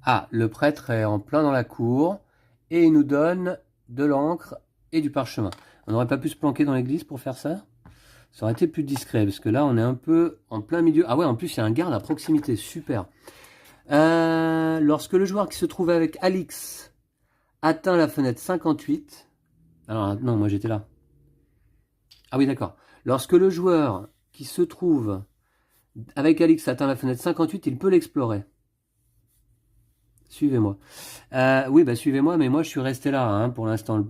Ah, le prêtre est en plein dans la cour et il nous donne de l'encre et du parchemin. On n'aurait pas pu se planquer dans l'église pour faire ça? Ça aurait été plus discret parce que là on est un peu en plein milieu. Ah ouais, en plus il y a un garde à proximité, super. Lorsque le joueur qui se trouve avec Alix atteint la fenêtre 58... Alors non, moi j'étais là. Ah oui, d'accord. Lorsque le joueur qui se trouve avec Alix atteint la fenêtre 58, il peut l'explorer. Suivez-moi. Oui, bah suivez-moi, mais moi je suis resté là hein, pour l'instant.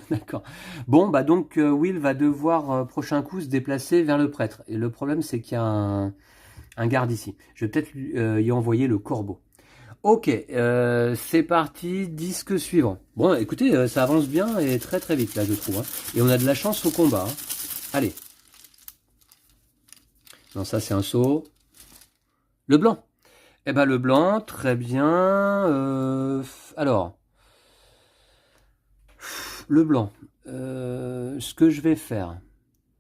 D'accord. Bon, bah donc Will va devoir prochain coup se déplacer vers le prêtre. Et le problème c'est qu'il y a un garde ici. Je vais peut-être y envoyer le corbeau. Ok, c'est parti, disque suivant. Bon, écoutez, ça avance bien et très très vite là je trouve. Hein. Et on a de la chance au combat. Hein. Allez. Non, ça c'est un saut. Le blanc. Eh ben le blanc, très bien. Alors, le blanc. Ce que je vais faire,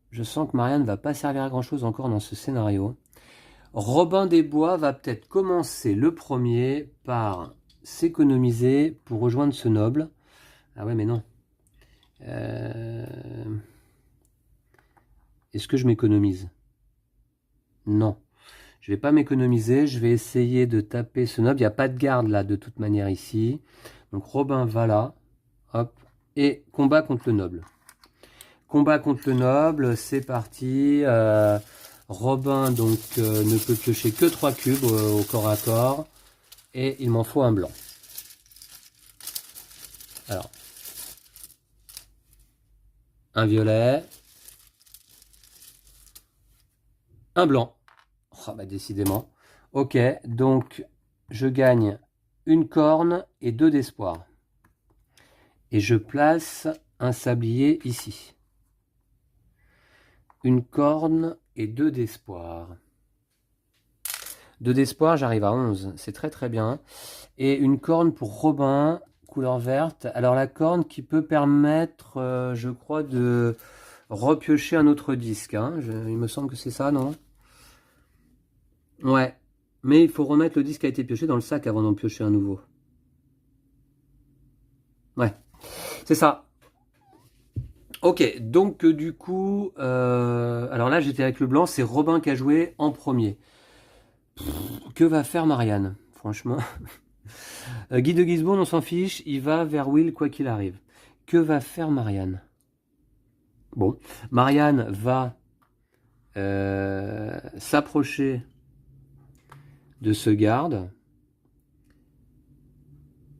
je sens que Marianne ne va pas servir à grand chose encore dans ce scénario. Robin des Bois va peut-être commencer le premier par s'économiser pour rejoindre ce noble. Ah ouais, mais non. Est-ce que je m'économise? Non. Je vais pas m'économiser, je vais essayer de taper ce noble. Il n'y a pas de garde là de toute manière ici. Donc Robin va là. Hop. Et combat contre le noble. Combat contre le noble, c'est parti. Robin donc ne peut piocher que 3 cubes au corps à corps. Et il m'en faut un blanc. Alors. Un violet. Un blanc. Oh, bah décidément. Ok, donc je gagne une corne et 2 d'espoir. Et je place un sablier ici. Une corne et 2 d'espoir. 2 d'espoir, j'arrive à 11. C'est très très bien. Et une corne pour Robin, couleur verte. Alors la corne qui peut permettre, je crois, de repiocher un autre disque. Hein. Il me semble que c'est ça, non? Ouais. Mais il faut remettre le disque qui a été pioché dans le sac avant d'en piocher un nouveau. Ouais. C'est ça. Ok, donc du coup, alors là j'étais avec le blanc, c'est Robin qui a joué en premier. Que va faire Marianne? Franchement. Guy de Gisborne, on s'en fiche, il va vers Will quoi qu'il arrive. Que va faire Marianne? Bon, Marianne va s'approcher de ce garde.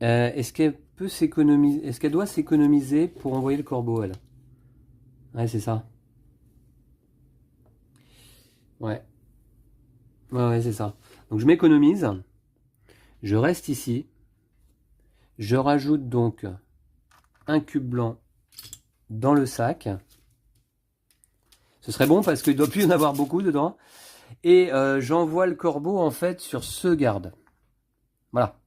Est-ce qu'elle peut s'économiser? Est-ce qu'elle doit s'économiser pour envoyer le corbeau, elle? Ouais, c'est ça. Ouais. Ouais, c'est ça. Donc je m'économise. Je reste ici. Je rajoute donc un cube blanc dans le sac. Ce serait bon parce qu'il ne doit plus y en avoir beaucoup dedans. Et j'envoie le corbeau en fait sur ce garde. Voilà.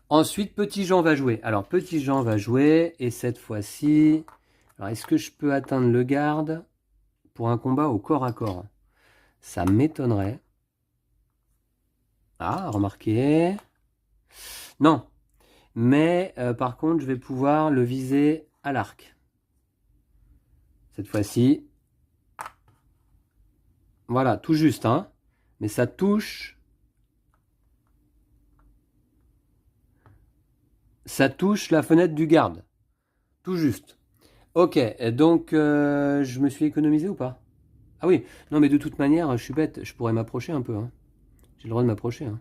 Ensuite, Petit Jean va jouer. Alors, Petit Jean va jouer. Et cette fois-ci... Alors, est-ce que je peux atteindre le garde pour un combat au corps à corps? Ça m'étonnerait. Ah, remarquez. Non. Mais par contre, je vais pouvoir le viser à l'arc. Cette fois-ci. Voilà, tout juste. Hein. Mais ça touche... Ça touche la fenêtre du garde. Tout juste. Ok, donc je me suis économisé ou pas? Ah oui, non mais de toute manière, je suis bête, je pourrais m'approcher un peu. Hein. J'ai le droit de m'approcher. Hein.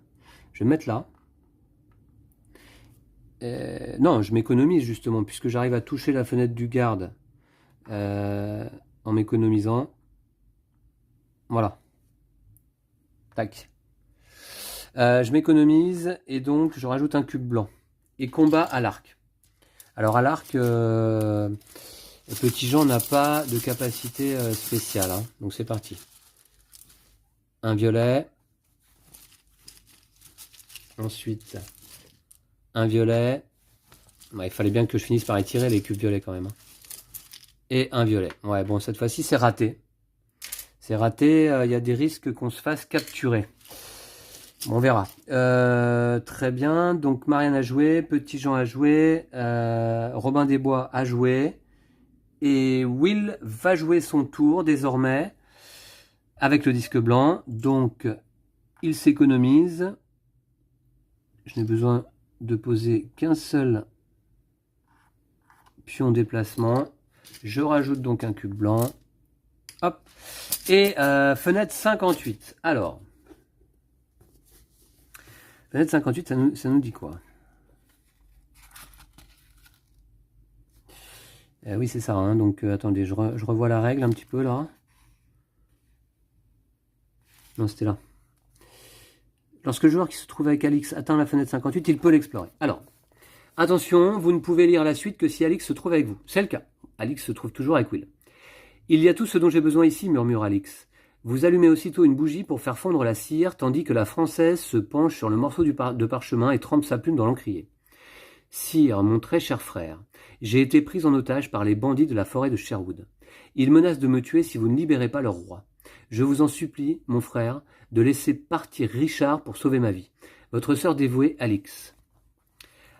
Je vais me mettre là. Non, je m'économise justement, puisque j'arrive à toucher la fenêtre du garde en m'économisant. Voilà. Tac. Je m'économise et donc je rajoute un cube blanc. Et combat à l'arc. Alors à l'arc, Petit Jean n'a pas de capacité spéciale. Hein. Donc c'est parti. un violet. Ensuite, un violet. Ouais, il fallait bien que je finisse par étirer les cubes violets quand même. Et un violet. Ouais, bon, cette fois-ci, c'est raté. C'est raté, y a des risques qu'on se fasse capturer. Bon, on verra. Très bien, donc Marianne a joué, Petit Jean a joué, Robin des Bois a joué. Et Will va jouer son tour désormais avec le disque blanc. Donc, il s'économise. Je n'ai besoin de poser qu'un seul pion déplacement. Je rajoute donc un cube blanc. Hop. Et fenêtre 58. Alors, fenêtre 58, ça nous dit quoi? Oui, c'est ça. Hein, donc, attendez, je revois la règle un petit peu là. Non, c'était là. Lorsque le joueur qui se trouve avec Alix atteint la fenêtre 58, il peut l'explorer. Alors, attention, vous ne pouvez lire la suite que si Alix se trouve avec vous. C'est le cas. Alix se trouve toujours avec Will. Il y a tout ce dont j'ai besoin ici, murmure Alix. Vous allumez aussitôt une bougie pour faire fondre la cire, tandis que la Française se penche sur le morceau de parchemin et trempe sa plume dans l'encrier. Sire, mon très cher frère, j'ai été prise en otage par les bandits de la forêt de Sherwood. Ils menacent de me tuer si vous ne libérez pas leur roi. Je vous en supplie, mon frère, de laisser partir Richard pour sauver ma vie. Votre sœur dévouée, Alix.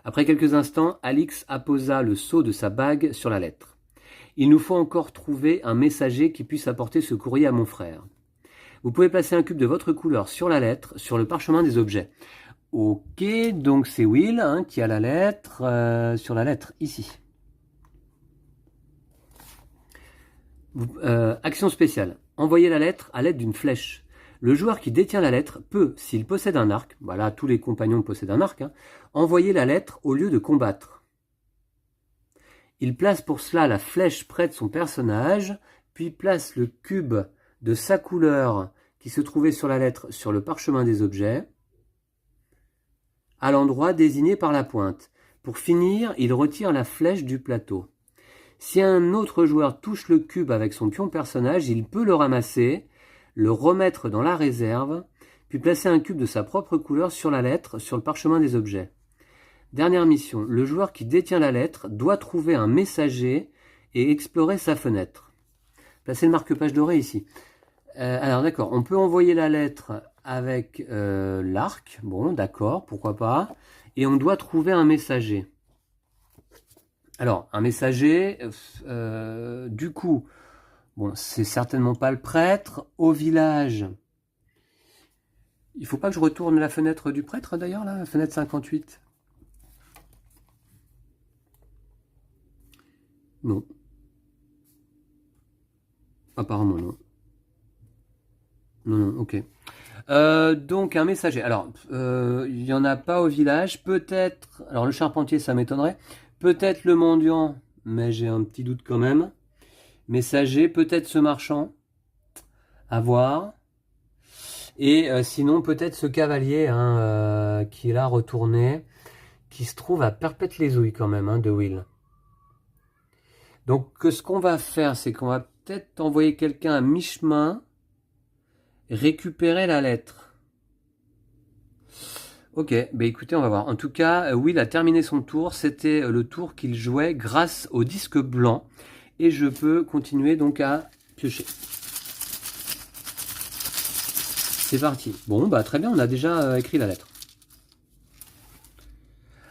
Après quelques instants, Alix apposa le sceau de sa bague sur la lettre. Il nous faut encore trouver un messager qui puisse apporter ce courrier à mon frère. Vous pouvez placer un cube de votre couleur sur la lettre, sur le parchemin des objets. Ok, donc c'est Will hein, qui a la lettre, sur la lettre, ici. Action spéciale. Envoyez la lettre à l'aide d'une flèche. Le joueur qui détient la lettre peut, s'il possède un arc, voilà, tous les compagnons possèdent un arc, hein, envoyer la lettre au lieu de combattre. Il place pour cela la flèche près de son personnage, puis place le cube de sa couleur qui se trouvait sur la lettre sur le parchemin des objets, à l'endroit désigné par la pointe. Pour finir, il retire la flèche du plateau. Si un autre joueur touche le cube avec son pion personnage, il peut le ramasser, le remettre dans la réserve, puis placer un cube de sa propre couleur sur la lettre, sur le parchemin des objets. Dernière mission, le joueur qui détient la lettre doit trouver un messager et explorer sa fenêtre. Placez le marque-page doré ici. Alors d'accord, on peut envoyer la lettre avec l'arc, bon d'accord, pourquoi pas, et on doit trouver un messager. Alors, un messager, du coup, bon, c'est certainement pas le prêtre. Au village, il faut pas que je retourne la fenêtre du prêtre d'ailleurs, là, la fenêtre 58. Non. Apparemment non. Non, ok. Donc un messager. Alors, il n'y en a pas au village. Peut-être, alors le charpentier, ça m'étonnerait. Peut-être le mendiant, mais j'ai un petit doute quand même. Messager, peut-être ce marchand. À voir. Et sinon, peut-être ce cavalier hein, qui est là retourné, qui se trouve à Perpète-les-Ouilles quand même, hein, de Will. Donc, ce qu'on va faire, c'est qu'on va peut-être envoyer quelqu'un à mi-chemin récupérer la lettre. Ok, bah écoutez, on va voir. En tout cas, Will a terminé son tour. C'était le tour qu'il jouait grâce au disque blanc. Et je peux continuer donc à piocher. C'est parti. Bon, bah très bien, on a déjà écrit la lettre.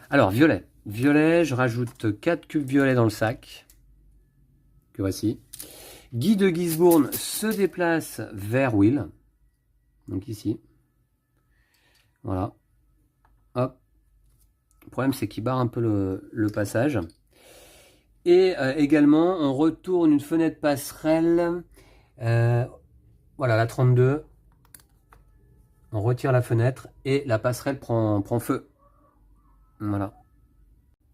Alors, violet. Violet, je rajoute 4 cubes violets dans le sac. Que voici. Guy de Gisbourne se déplace vers Will. Donc ici. Voilà. Hop. Le problème, c'est qu'il barre un peu le passage. Et également, on retourne une fenêtre passerelle. Voilà, la 32. On retire la fenêtre et la passerelle prend feu. Voilà.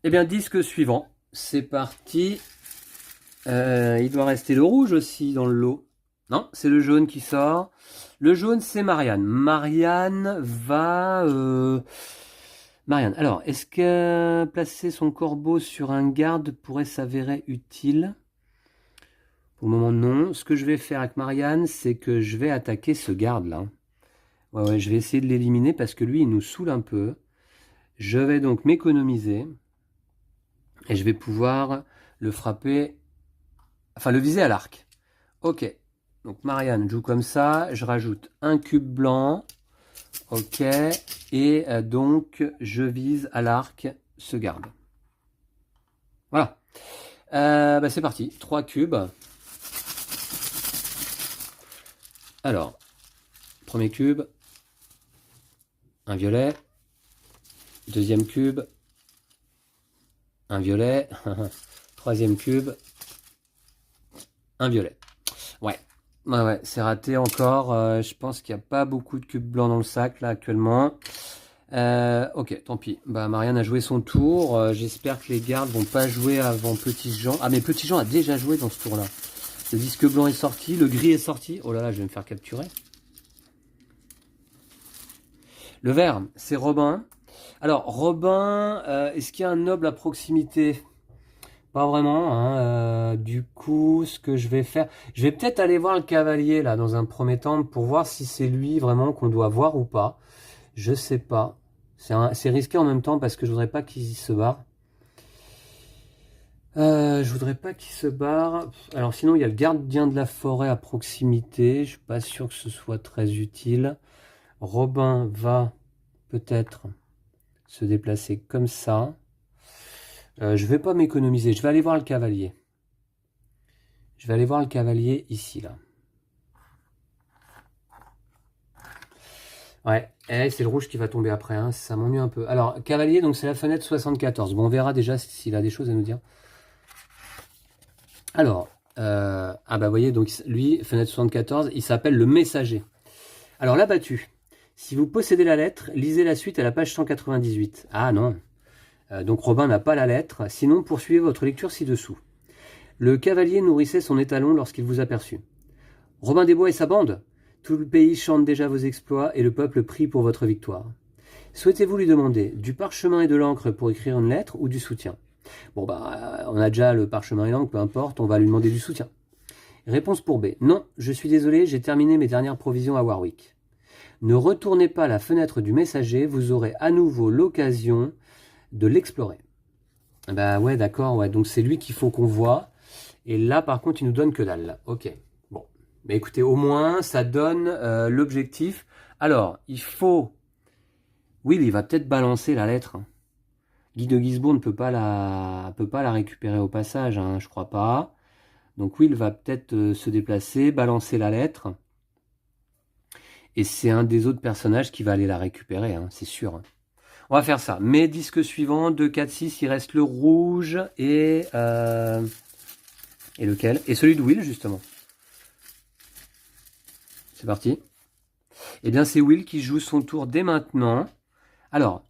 Et bien, disque suivant. C'est parti. Il doit rester le rouge aussi dans le lot. Non, c'est le jaune qui sort. Le jaune, c'est Marianne. Marianne va... Marianne, alors, est-ce que placer son corbeau sur un garde pourrait s'avérer utile? Pour le moment, non. Ce que je vais faire avec Marianne, c'est que je vais attaquer ce garde-là. Ouais, je vais essayer de l'éliminer parce que lui, il nous saoule un peu. Je vais donc m'économiser. Et je vais pouvoir le frapper, enfin le viser à l'arc. Ok, donc Marianne joue comme ça, je rajoute un cube blanc, ok, et donc je vise à l'arc ce garde. Voilà, bah c'est parti, 3 cubes. Alors, premier cube, un violet, deuxième cube, un violet, troisième cube, un violet. Ouais, c'est raté encore. Je pense qu'il n'y a pas beaucoup de cubes blancs dans le sac là actuellement. Ok, tant pis. Bah, Marianne a joué son tour. J'espère que les gardes vont pas jouer avant Petit Jean. Ah, mais Petit Jean a déjà joué dans ce tour-là. Le disque blanc est sorti, le gris est sorti. Oh là là, je vais me faire capturer. Le vert, c'est Robin. Alors, Robin, est-ce qu'il y a un noble à proximité? Pas vraiment, hein. Du coup, ce que je vais faire, je vais peut-être aller voir le cavalier là dans un premier temps pour voir si c'est lui vraiment qu'on doit voir ou pas. Je sais pas. C'est risqué en même temps parce que je voudrais pas qu'il se barre. Je voudrais pas qu'il se barre. Alors sinon, il y a le gardien de la forêt à proximité. Je suis pas sûr que ce soit très utile. Robin va peut-être se déplacer comme ça. Je vais pas m'économiser. Je vais aller voir le cavalier. Je vais aller voir le cavalier ici, là. Ouais, c'est le rouge qui va tomber après, hein. Ça m'ennuie un peu. Alors, cavalier, donc c'est la fenêtre 74. Bon, on verra déjà s'il a des choses à nous dire. Alors, ah bah vous voyez, donc lui, fenêtre 74, il s'appelle le messager. Alors, l'abattu. Si vous possédez la lettre, lisez la suite à la page 198. Ah non. Donc Robin n'a pas la lettre, sinon poursuivez votre lecture ci-dessous. Le cavalier nourrissait son étalon lorsqu'il vous aperçut. Robin des Bois et sa bande. Tout le pays chante déjà vos exploits et le peuple prie pour votre victoire. Souhaitez-vous lui demander du parchemin et de l'encre pour écrire une lettre ou du soutien? Bon bah, on a déjà le parchemin et l'encre, peu importe, on va lui demander du soutien. Réponse pour B. Non, je suis désolé, j'ai terminé mes dernières provisions à Warwick. Ne retournez pas à la fenêtre du messager, vous aurez à nouveau l'occasion de l'explorer. Bah ouais, d'accord, ouais, donc c'est lui qu'il faut qu'on voit. Et là, par contre, il nous donne que dalle. Ok, bon. Mais écoutez, au moins, ça donne l'objectif. Alors, il faut... Will, il va peut-être balancer la lettre. Guy de Gisbourg ne peut pas la récupérer au passage, hein, je crois pas. Donc Will va peut-être se déplacer, balancer la lettre. Et c'est un des autres personnages qui va aller la récupérer, hein, c'est sûr. On va faire ça. Mais disque suivant, 2, 4, 6, il reste le rouge et lequel? Et celui de Will, justement. C'est parti. Eh bien, c'est Will qui joue son tour dès maintenant. Alors,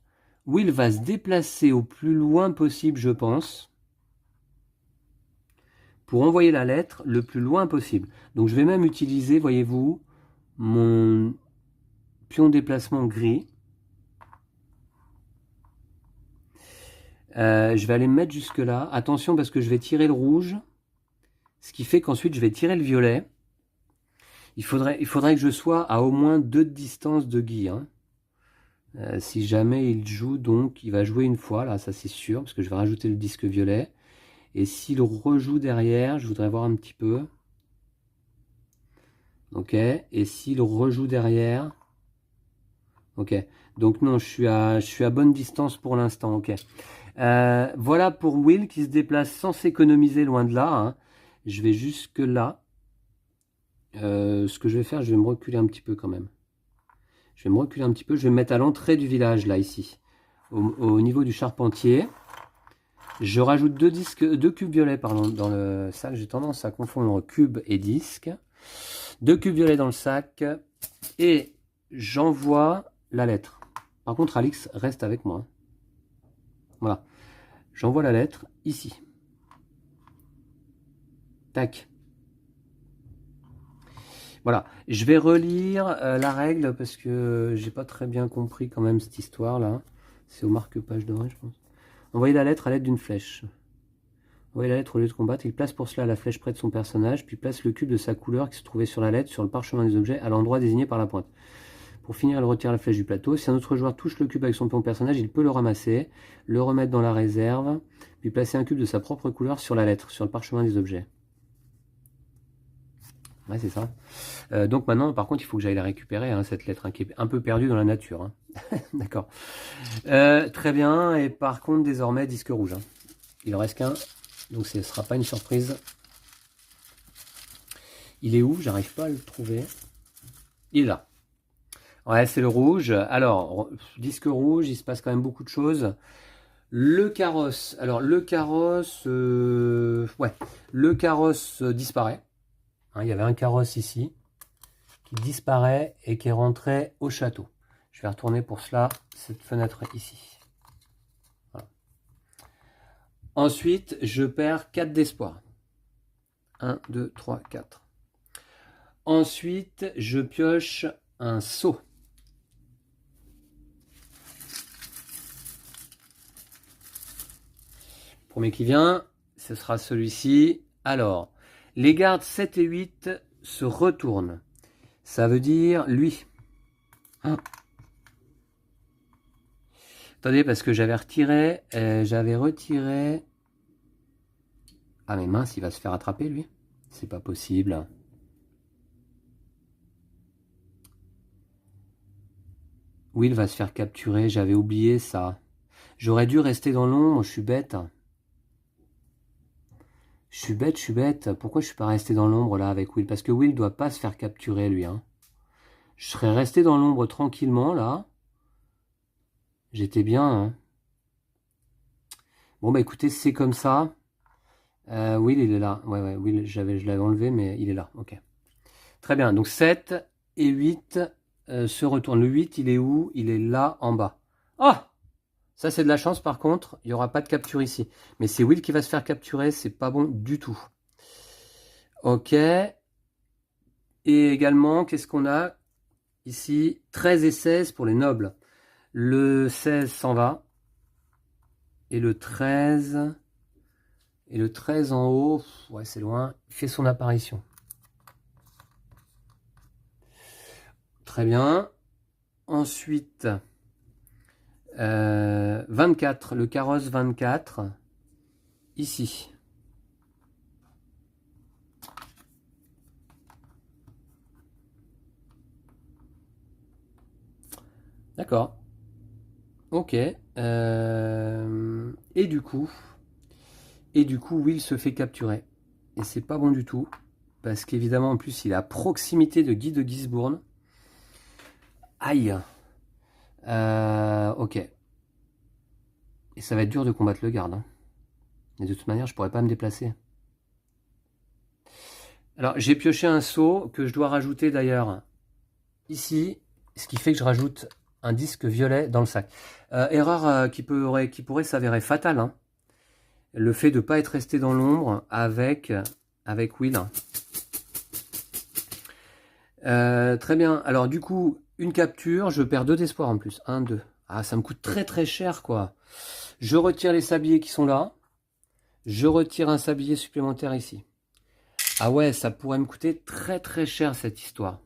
Will va se déplacer au plus loin possible, je pense, pour envoyer la lettre le plus loin possible. Donc, je vais même utiliser, voyez-vous, mon pion déplacement gris. Je vais aller me mettre jusque là. Attention parce que je vais tirer le rouge. Ce qui fait qu'ensuite je vais tirer le violet. Il faudrait que je sois à au moins 2 de distance de Guy. Hein. Si jamais il joue, donc il va jouer une fois. Là, ça c'est sûr. Parce que je vais rajouter le disque violet. Et s'il rejoue derrière, je voudrais voir un petit peu. Ok. Et s'il rejoue derrière. Ok. Donc non, je suis à bonne distance pour l'instant. Ok. Voilà pour Will qui se déplace sans s'économiser loin de là. Hein. Je vais jusque là. Ce que je vais faire, je vais me reculer un petit peu quand même. Je vais me reculer un petit peu. Je vais me mettre à l'entrée du village, là, ici. Au niveau du charpentier. Je rajoute 2 cubes violets pardon, dans le sac. J'ai tendance à confondre cube et disque. 2 cubes violets dans le sac. Et j'envoie la lettre. Par contre, Alix reste avec moi. Voilà. J'envoie la lettre ici. Tac. Voilà, je vais relire la règle parce que j'ai pas très bien compris quand même cette histoire là. C'est au marque-page doré, je pense. Envoyez la lettre à l'aide d'une flèche. Envoyez la lettre au lieu de combattre. Il place pour cela la flèche près de son personnage, puis place le cube de sa couleur qui se trouvait sur la lettre sur le parchemin des objets à l'endroit désigné par la pointe. Pour finir, elle retire la flèche du plateau. Si un autre joueur touche le cube avec son pion personnage, il peut le ramasser, le remettre dans la réserve, puis placer un cube de sa propre couleur sur la lettre, sur le parchemin des objets. Ouais, c'est ça. Donc maintenant, par contre, il faut que j'aille la récupérer, hein, cette lettre, hein, qui est un peu perdue dans la nature. Hein. D'accord. Très bien. Et par contre, désormais, disque rouge. Hein. Il en reste qu'un. Donc ce ne sera pas une surprise. Il est où? J'arrive pas à le trouver. Il est là. Ouais, c'est le rouge. Alors, disque rouge, il se passe quand même beaucoup de choses. Le carrosse. Alors, le carrosse... ouais. Le carrosse disparaît. Hein, il y avait un carrosse ici qui disparaît et qui est rentré au château. Je vais retourner pour cela cette fenêtre ici. Voilà. Ensuite, je perds 4 d'espoir. 1, 2, 3, 4. Ensuite, je pioche un seau. Premier qui vient, ce sera celui-ci. Alors, les gardes 7 et 8 se retournent. Ça veut dire lui. Ah. Attendez, parce que j'avais retiré... Ah mais mince, il va se faire attraper lui. C'est pas possible. Will va se faire capturer, j'avais oublié ça. J'aurais dû rester dans l'ombre, je suis bête. Je suis bête. Pourquoi je suis pas resté dans l'ombre là avec Will? Parce que Will doit pas se faire capturer lui. Hein. Je serais resté dans l'ombre tranquillement là. J'étais bien. Hein. Bon bah écoutez, c'est comme ça. Will il est là. Ouais, Will je l'avais enlevé mais il est là. Ok. Très bien. Donc 7 et 8 se retournent. Le 8 il est où? Il est là en bas. Ah! Ça, c'est de la chance, par contre. Il n'y aura pas de capture ici. Mais c'est Will qui va se faire capturer. C'est pas bon du tout. Ok. Et également, qu'est-ce qu'on a ici? 13 et 16 pour les nobles. Le 16 s'en va. Et le 13... Et le 13 en haut, ouais, c'est loin, fait son apparition. Très bien. Ensuite... 24, le carrosse 24, ici. D'accord. Ok. Et du coup, Will se fait capturer. Et c'est pas bon du tout. Parce qu'évidemment, en plus, il est à proximité de Guy de Gisbourne. Aïe. Ok. Et ça va être dur de combattre le garde. Hein. Et de toute manière, je pourrais pas me déplacer. Alors, j'ai pioché un seau que je dois rajouter d'ailleurs ici. Ce qui fait que je rajoute un disque violet dans le sac. Erreur qui pourrait s'avérer fatale. Hein. Le fait de ne pas être resté dans l'ombre avec Will. Très bien. Alors du coup, une capture, je perds 2 d'espoir en plus. 1, 2. Ah, ça me coûte très très cher quoi. Je retire les sabliers qui sont là. Je retire un sablier supplémentaire ici. Ah ouais, ça pourrait me coûter très très cher cette histoire.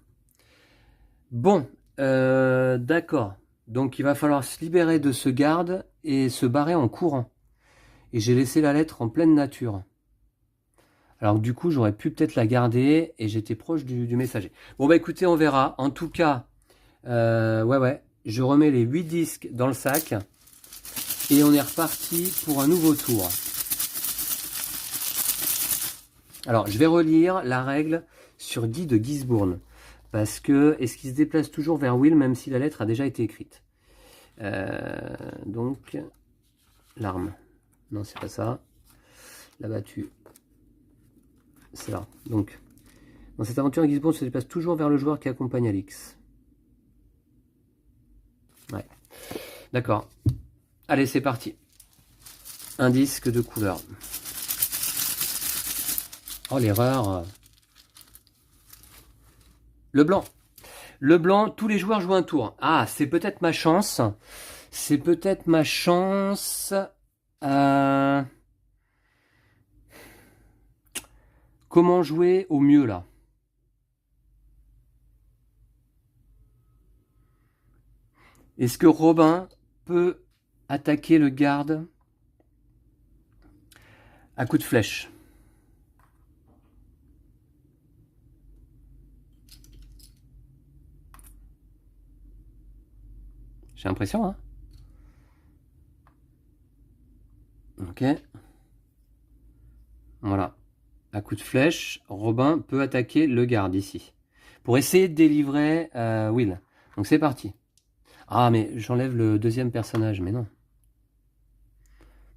Bon, d'accord. Donc il va falloir se libérer de ce garde et se barrer en courant. Et j'ai laissé la lettre en pleine nature. Alors du coup, j'aurais pu peut-être la garder et j'étais proche du messager. Bon bah écoutez, on verra. En tout cas, ouais, je remets les 8 disques dans le sac et on est reparti pour un nouveau tour. Alors, je vais relire la règle sur Guy de Gisbourne. Parce que, est-ce qu'il se déplace toujours vers Will, même si la lettre a déjà été écrite? Donc, l'arme. Non, c'est pas ça. La battue. C'est là. Donc, dans cette aventure, Gisbourne se déplace toujours vers le joueur qui accompagne Alix. Ouais. D'accord. Allez, c'est parti. Un disque de couleur. Oh, l'erreur. Le blanc. Le blanc, tous les joueurs jouent un tour. Ah, c'est peut-être ma chance. C'est peut-être ma chance. Comment jouer au mieux, là? Est-ce que Robin peut attaquer le garde à coup de flèche? J'ai l'impression, hein. Ok. Voilà. À coup de flèche, Robin peut attaquer le garde ici. Pour essayer de délivrer Will. Donc c'est parti. Ah mais j'enlève le deuxième personnage, mais non.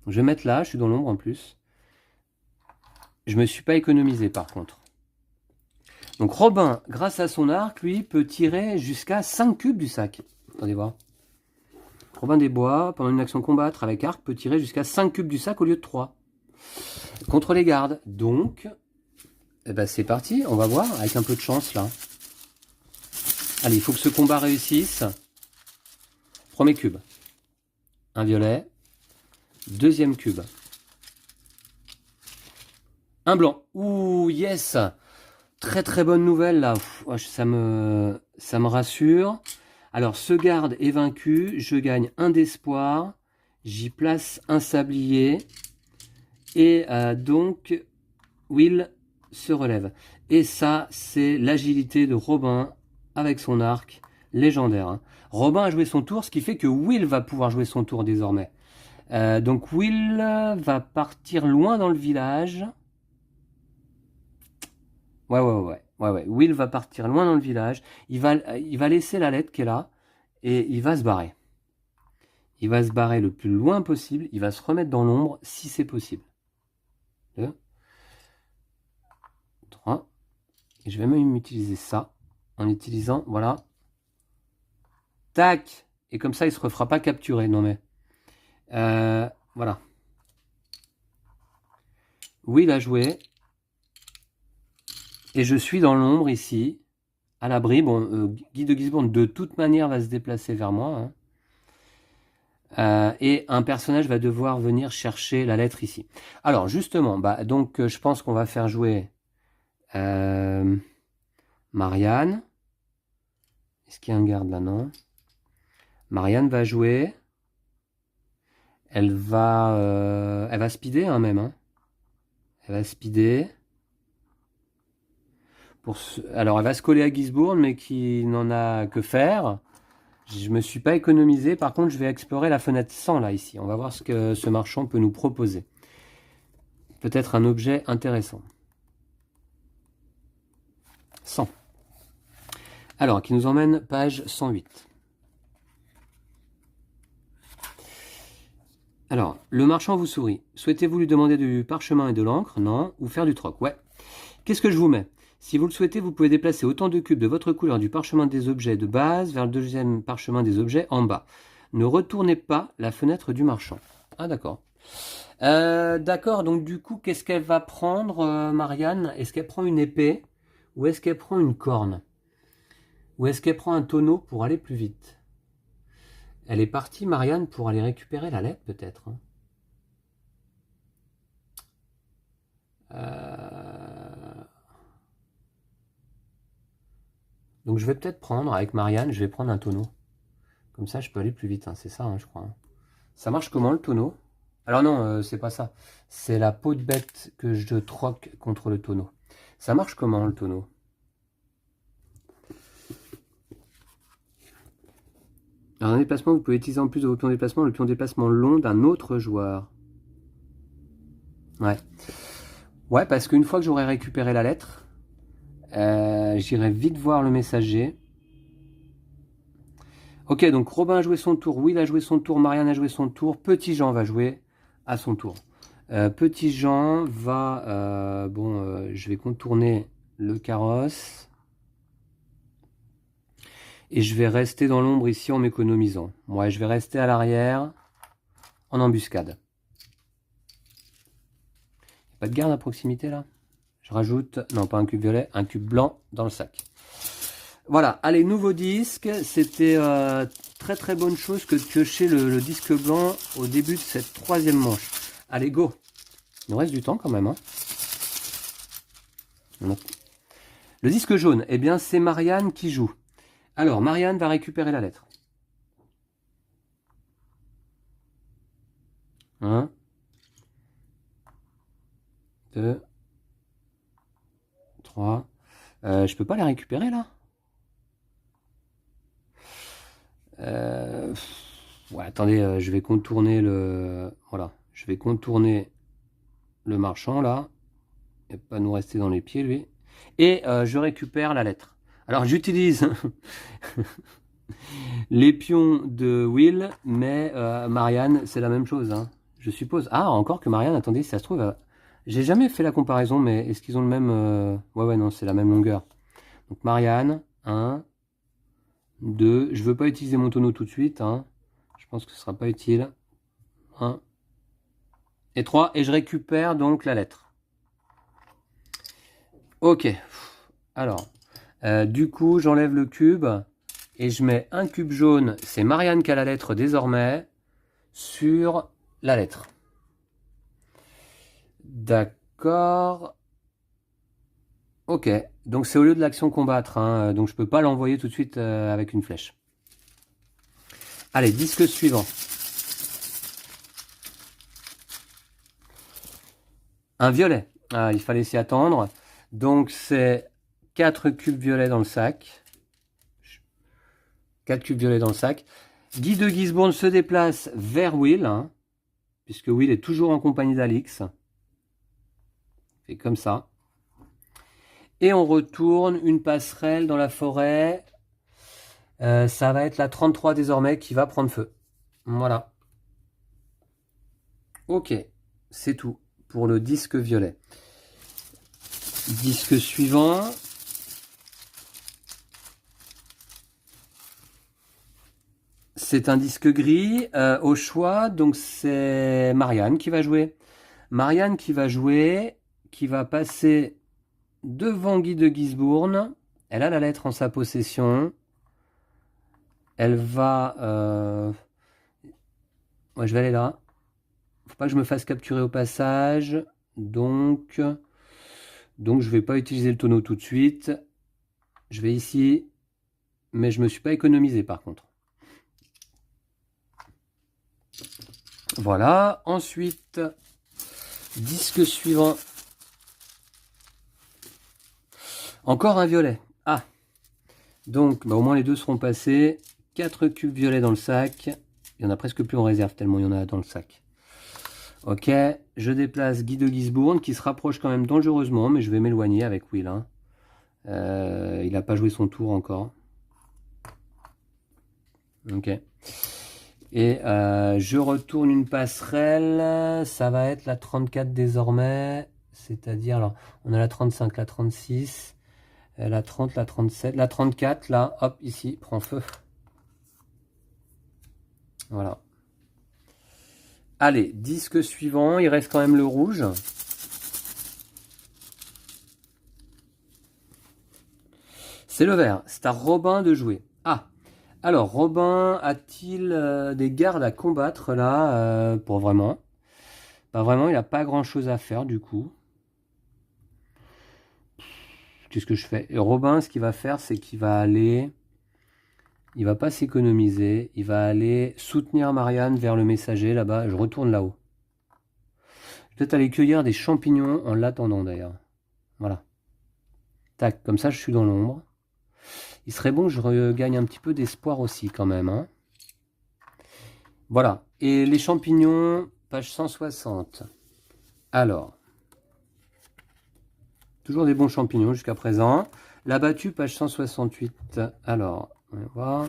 Donc, je vais mettre là, je suis dans l'ombre en plus. Je me suis pas économisé par contre. Donc Robin, grâce à son arc, lui, peut tirer jusqu'à 5 cubes du sac. Attendez voir. Robin des Bois, pendant une action combattre avec arc, peut tirer jusqu'à 5 cubes du sac au lieu de 3. Contre les gardes. Donc, eh ben c'est parti, on va voir, avec un peu de chance là. Allez, il faut que ce combat réussisse. Premier cube. Un violet. Deuxième cube. Un blanc. Ouh, yes! Très très bonne nouvelle là. Ça me rassure. Alors, ce garde est vaincu. Je gagne un d'espoir. J'y place un sablier. Et donc, Will se relève. Et ça, c'est l'agilité de Robin avec son arc légendaire. Hein. Robin a joué son tour, ce qui fait que Will va pouvoir jouer son tour désormais. Donc Will va partir loin dans le village. Ouais. Will va partir loin dans le village. Il va laisser la lettre qui est là. Et il va se barrer. Il va se barrer le plus loin possible. Il va se remettre dans l'ombre si c'est possible. 2, 3. Et je vais même utiliser ça. En utilisant, voilà. Tac. Et comme ça, il ne se refera pas capturer. Non mais... voilà. Will a joué. Et je suis dans l'ombre ici, à l'abri. Bon, Guy de Gisborne, de toute manière, va se déplacer vers moi. Hein. Et un personnage va devoir venir chercher la lettre ici. Alors, justement, donc je pense qu'on va faire jouer Marianne. Est-ce qu'il y a un garde là? Non. Marianne va jouer. Elle va speeder hein, même. Hein. Elle va speeder. Alors, elle va se coller à Gisborne, mais qui n'en a que faire. Je me suis pas économisé. Par contre, je vais explorer la fenêtre 100, là, ici. On va voir ce que ce marchand peut nous proposer. Peut-être un objet intéressant. 100. Alors, qui nous emmène page 108. Alors, le marchand vous sourit. Souhaitez-vous lui demander du parchemin et de l'encre? Non. Ou faire du troc? Ouais. Qu'est-ce que je vous mets? Si vous le souhaitez, vous pouvez déplacer autant de cubes de votre couleur du parchemin des objets de base vers le deuxième parchemin des objets en bas. Ne retournez pas la fenêtre du marchand. Ah d'accord. D'accord, donc du coup, qu'est-ce qu'elle va prendre, Marianne? Est-ce qu'elle prend une épée? Ou est-ce qu'elle prend une corne? Ou est-ce qu'elle prend un tonneau pour aller plus vite? Elle est partie, Marianne, pour aller récupérer la lettre, peut-être. Hein. Donc je vais peut-être prendre, avec Marianne, je vais prendre un tonneau. Comme ça, je peux aller plus vite, hein. C'est ça, hein, je crois. Hein. Ça marche comment, le tonneau? Alors non, c'est pas ça. C'est la peau de bête que je troque contre le tonneau. Ça marche comment, le tonneau? Alors, un déplacement, vous pouvez utiliser en plus de vos pions de déplacement le pion de déplacement long d'un autre joueur. Ouais. Ouais, parce qu'une fois que j'aurai récupéré la lettre, j'irai vite voir le messager. Ok, donc Robin a joué son tour, Will a joué son tour, Marianne a joué son tour, Petit Jean va jouer à son tour. Petit Jean va... je vais contourner le carrosse. Et je vais rester dans l'ombre ici en m'économisant. Ouais, je vais rester à l'arrière en embuscade. Pas de garde à proximité là? Je rajoute, non pas un cube violet, un cube blanc dans le sac. Voilà, allez, nouveau disque. C'était très très bonne chose que de piocher le disque blanc au début de cette troisième manche. Allez, go. Il nous reste du temps quand même. Hein. Le disque jaune, eh bien c'est Marianne qui joue. Alors, Marianne va récupérer la lettre. 1, 2, 3. Je peux pas les récupérer là? Ouais, attendez, je vais contourner le... Voilà, je vais contourner le marchand là. Il va pas nous rester dans les pieds lui. Et je récupère la lettre. Alors j'utilise les pions de Will, mais Marianne, c'est la même chose, hein, je suppose. Ah, encore que Marianne, attendez, si ça se trouve... J'ai jamais fait la comparaison, mais est-ce qu'ils ont le même... Ouais, non, c'est la même longueur. Donc Marianne, 1, 2... Je veux pas utiliser mon tonneau tout de suite, hein. Je pense que ce sera pas utile. 1 et 3, et je récupère donc la lettre. Ok. Alors, du coup, j'enlève le cube, et je mets un cube jaune, c'est Marianne qui a la lettre désormais, sur la lettre. D'accord. Ok, donc c'est au lieu de l'action combattre, hein, donc je peux pas l'envoyer tout de suite avec une flèche. Allez, disque suivant. Un violet. Ah, il fallait s'y attendre. Donc c'est 4 cubes violets dans le sac. 4 cubes violets dans le sac. Guy de Gisbourne se déplace vers Will, hein, puisque Will est toujours en compagnie d'Alix. Fait comme ça. Et on retourne une passerelle dans la forêt. Ça va être la 33 désormais qui va prendre feu. Voilà. Ok, c'est tout pour le disque violet. Disque suivant. C'est un disque gris au choix, donc c'est Marianne qui va jouer. Marianne qui va jouer, qui va passer devant Guy de Gisbourne. Elle a la lettre en sa possession. Elle va... Ouais, je vais aller là. Faut pas que je me fasse capturer au passage. Donc je vais pas utiliser le tonneau tout de suite. Je vais ici. Mais je me suis pas économisé par contre. Voilà. Ensuite, disque suivant. Encore un violet. Ah. Donc, au moins les deux seront passés. 4 cubes violets dans le sac. Il y en a presque plus en réserve tellement il y en a dans le sac. Ok, je déplace Guy de Gisbourne qui se rapproche quand même dangereusement, mais je vais m'éloigner avec Will, hein. Il n'a pas joué son tour encore. Ok. Et je retourne une passerelle. Ça va être la 34 désormais. C'est-à-dire, alors, on a la 35, la 36, la 30, la 37, la 34, là, hop, ici, prend feu. Voilà. Allez, disque suivant, il reste quand même le rouge. C'est le vert, c'est à Robin de jouer. Ah, alors Robin a-t-il des gardes à combattre là pour vraiment? Pas vraiment, il n'a pas grand chose à faire du coup. Qu'est-ce que je fais? Et Robin, ce qu'il va faire, c'est qu'il va aller... Il va pas s'économiser, il va aller soutenir Marianne vers le messager là-bas. Je retourne là-haut. Je vais peut-être aller cueillir des champignons en l'attendant d'ailleurs. Voilà. Tac, comme ça je suis dans l'ombre. Il serait bon que je regagne un petit peu d'espoir aussi quand même, hein. Voilà. Et les champignons, page 160. Alors. Toujours des bons champignons jusqu'à présent. La battue, page 168. Alors, on va voir.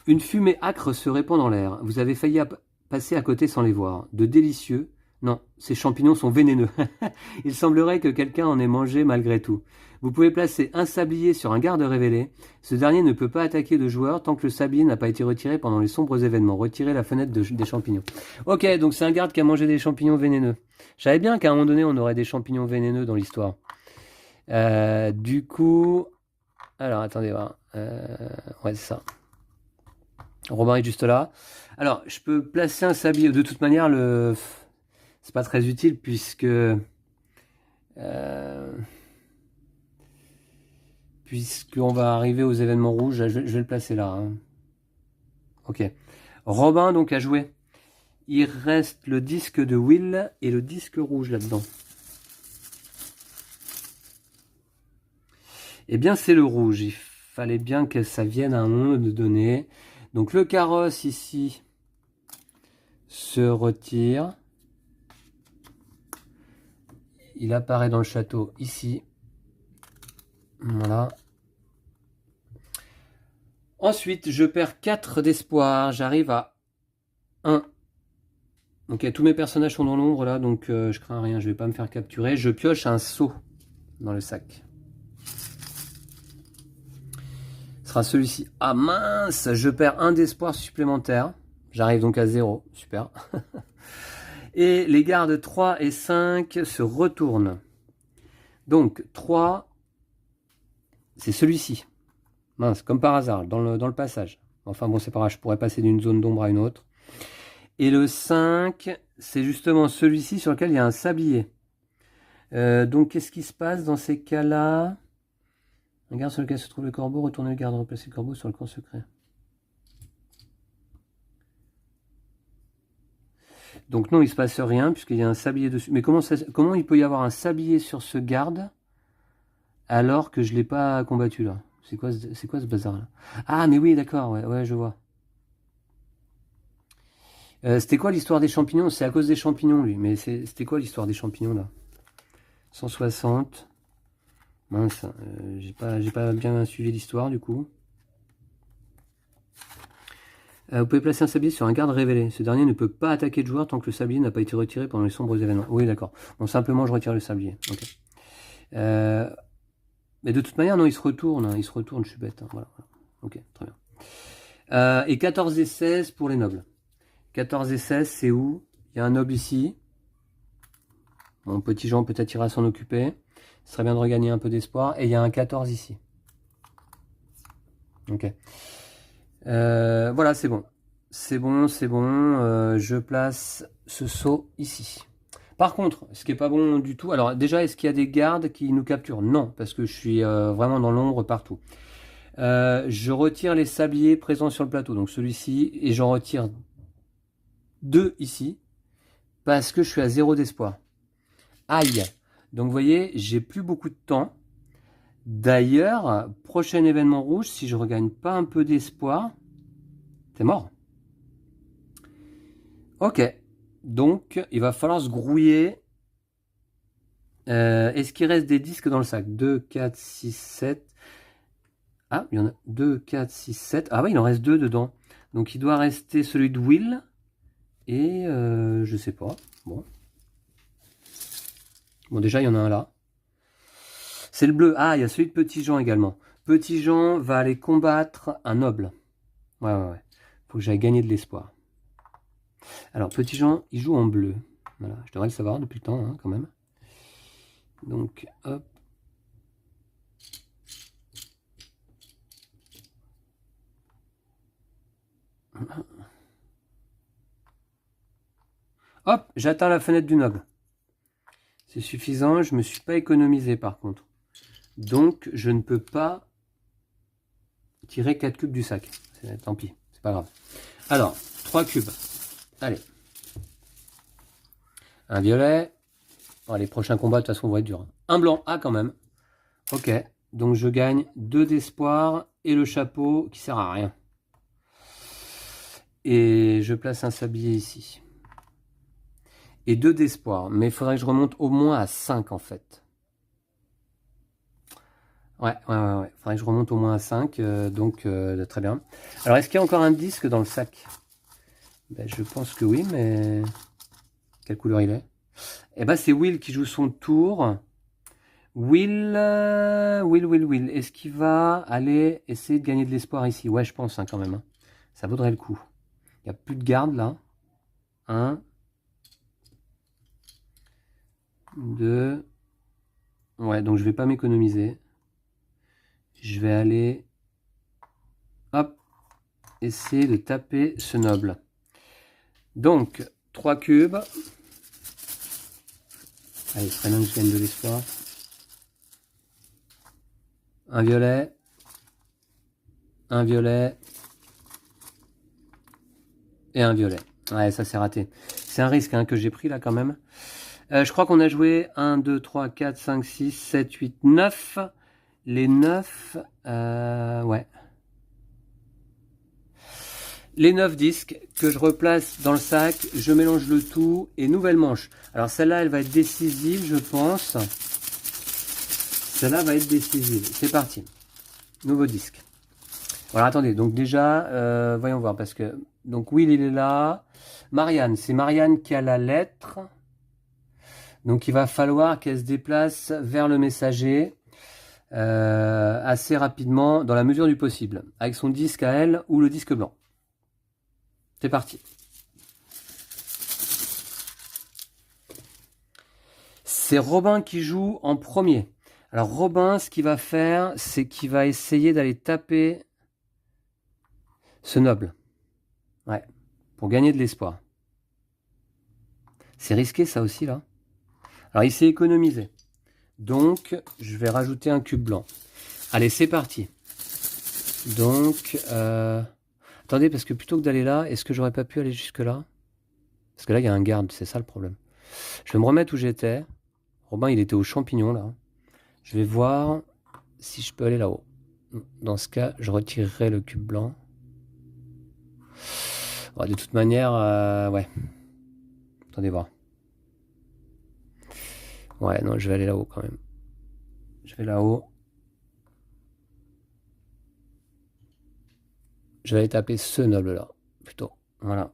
Une fumée âcre se répand dans l'air. Vous avez failli passer à côté sans les voir. De délicieux. Non, ces champignons sont vénéneux. Il semblerait que quelqu'un en ait mangé malgré tout. Vous pouvez placer un sablier sur un garde révélé. Ce dernier ne peut pas attaquer de joueur tant que le sablier n'a pas été retiré pendant les sombres événements. Retirez la fenêtre des champignons. Ok, donc c'est un garde qui a mangé des champignons vénéneux. Je savais bien qu'à un moment donné, on aurait des champignons vénéneux dans l'histoire. Du coup... Alors, attendez, voir. Ouais, c'est ça. Robin est juste là. Alors, je peux placer un sablier. De toute manière, c'est pas très utile puisque... puisqu'on va arriver aux événements rouges. Je vais le placer là, hein. Ok. Robin, donc, a joué. il reste le disque de Will et le disque rouge là-dedans. Eh bien, c'est le rouge. Il fallait bien que ça vienne à un moment donné. Donc, le carrosse ici se retire. Il apparaît dans le château ici. Voilà. Ensuite, je perds 4 d'espoir. J'arrive à 1. Donc, tous mes personnages sont dans l'ombre là. Donc, je crains rien. Je vais pas me faire capturer. Je pioche un seau dans le sac. Ce sera celui-ci. Ah mince, je perds 1 d'espoir supplémentaire. J'arrive donc à 0. Super. Et les gardes 3 et 5 se retournent. Donc 3, c'est celui-ci. Mince, comme par hasard, dans le passage. Enfin bon, c'est pas grave, je pourrais passer d'une zone d'ombre à une autre. Et le 5, c'est justement celui-ci sur lequel il y a un sablier. Donc qu'est-ce qui se passe dans ces cas-là? Un garde sur lequel se trouve le corbeau, retournez le garde, remplacez le corbeau sur le camp secret. Donc non, il ne se passe rien puisqu'il y a un sablier dessus. Mais comment il peut y avoir un sablier sur ce garde alors que je ne l'ai pas combattu là? C'est quoi ce bazar là? Ah mais oui, d'accord, ouais, je vois. C'était quoi l'histoire des champignons? C'est à cause des champignons lui. Mais c'était quoi l'histoire des champignons là? 160. Mince, j'ai pas bien suivi l'histoire du coup. Vous pouvez placer un sablier sur un garde révélé. Ce dernier ne peut pas attaquer le joueur tant que le sablier n'a pas été retiré pendant les sombres événements. Oui, d'accord. Bon, simplement, je retire le sablier. Ok. Mais de toute manière, non, il se retourne. Hein. Il se retourne, je suis bête. Hein. Voilà. Ok, très bien. Et 14 et 16 pour les nobles. 14 et 16, c'est où? Il y a un noble ici. Mon petit Jean peut-être ira s'en occuper. Ce serait bien de regagner un peu d'espoir. Et il y a un 14 ici. Ok. Voilà, c'est bon. C'est bon. Je place ce seau ici. Par contre, ce qui est pas bon du tout... Alors déjà, est-ce qu'il y a des gardes qui nous capturent? Non, parce que je suis vraiment dans l'ombre partout. Je retire les sabliers présents sur le plateau. Donc celui-ci. Et j'en retire 2 ici. Parce que je suis à 0 d'espoir. Aïe. Donc vous voyez, j'ai plus beaucoup de temps. D'ailleurs, prochain événement rouge, si je regagne pas un peu d'espoir, t'es mort. Ok, donc il va falloir se grouiller. Est-ce qu'il reste des disques dans le sac? 2, 4, 6, 7. Ah, il y en a 2, 4, 6, 7. Ah oui, il en reste 2 dedans. Donc il doit rester celui de Will. Et je sais pas. Bon, déjà il y en a un là. C'est le bleu. Ah, il y a celui de Petit Jean également. Petit Jean va aller combattre un noble. Ouais. Faut que j'aille gagner de l'espoir. Alors, Petit Jean, il joue en bleu. Voilà, je devrais le savoir depuis le temps, hein, quand même. Donc, hop. Hop, j'atteins la fenêtre du noble. C'est suffisant, je ne me suis pas économisé par contre. Donc, je ne peux pas tirer 4 cubes du sac. Tant pis, c'est pas grave. Alors, 3 cubes. Allez. Un violet. Bon, les prochains combats, de toute façon, vont être durs. Un blanc. Ah, quand même. Ok. Donc, je gagne 2 d'espoir et le chapeau qui sert à rien. Et je place un sablier ici. Et 2 d'espoir. Mais il faudrait que je remonte au moins à 5 en fait. Ouais. Faudrait que je remonte au moins à 5. Donc, très bien. Alors, est-ce qu'il y a encore un disque dans le sac? Ben, je pense que oui, mais... Quelle couleur il est? Eh ben, c'est Will qui joue son tour. Will. Est-ce qu'il va aller essayer de gagner de l'espoir ici? Ouais, je pense hein, quand même. Hein. Ça vaudrait le coup. Il n'y a plus de garde là. 1, 2. Ouais, donc je vais pas m'économiser. Je vais aller... Hop. Essayer de taper ce noble. Donc, 3 cubes. Allez, ce serait bien que je gagne de l'espoir. Un violet. Un violet. Et un violet. Ouais, ça c'est raté. C'est un risque hein, que j'ai pris là quand même. Je crois qu'on a joué 1, 2, 3, 4, 5, 6, 7, 8, 9. Les 9, ouais. Les 9 disques que je replace dans le sac, je mélange le tout et nouvelle manche. Alors celle-là, elle va être décisive, je pense. Celle-là va être décisive. C'est parti. Nouveau disque. Voilà, attendez. Donc déjà, voyons voir parce que donc Will il est là. Marianne, c'est Marianne qui a la lettre. Donc il va falloir qu'elle se déplace vers le messager assez rapidement dans la mesure du possible, avec son disque à elle ou le disque blanc. C'est parti. C'est Robin qui joue en premier. Alors Robin, ce qu'il va faire, c'est qu'il va essayer d'aller taper ce noble. Ouais, pour gagner de l'espoir. C'est risqué ça aussi là. Alors il s'est économisé. Donc je vais rajouter un cube blanc. Allez, c'est parti. Donc, attendez, parce que plutôt que d'aller là, est-ce que j'aurais pas pu aller jusque là? Parce que là, il y a un garde, c'est ça le problème. Je vais me remettre où j'étais. Robin, il était au champignon là. Je vais voir si je peux aller là-haut. Dans ce cas, je retirerai le cube blanc. Ouais, de toute manière, ouais. Attendez voir. Ouais, non, je vais aller là-haut quand même. Je vais là-haut. Je vais aller taper ce noble-là, plutôt. Voilà.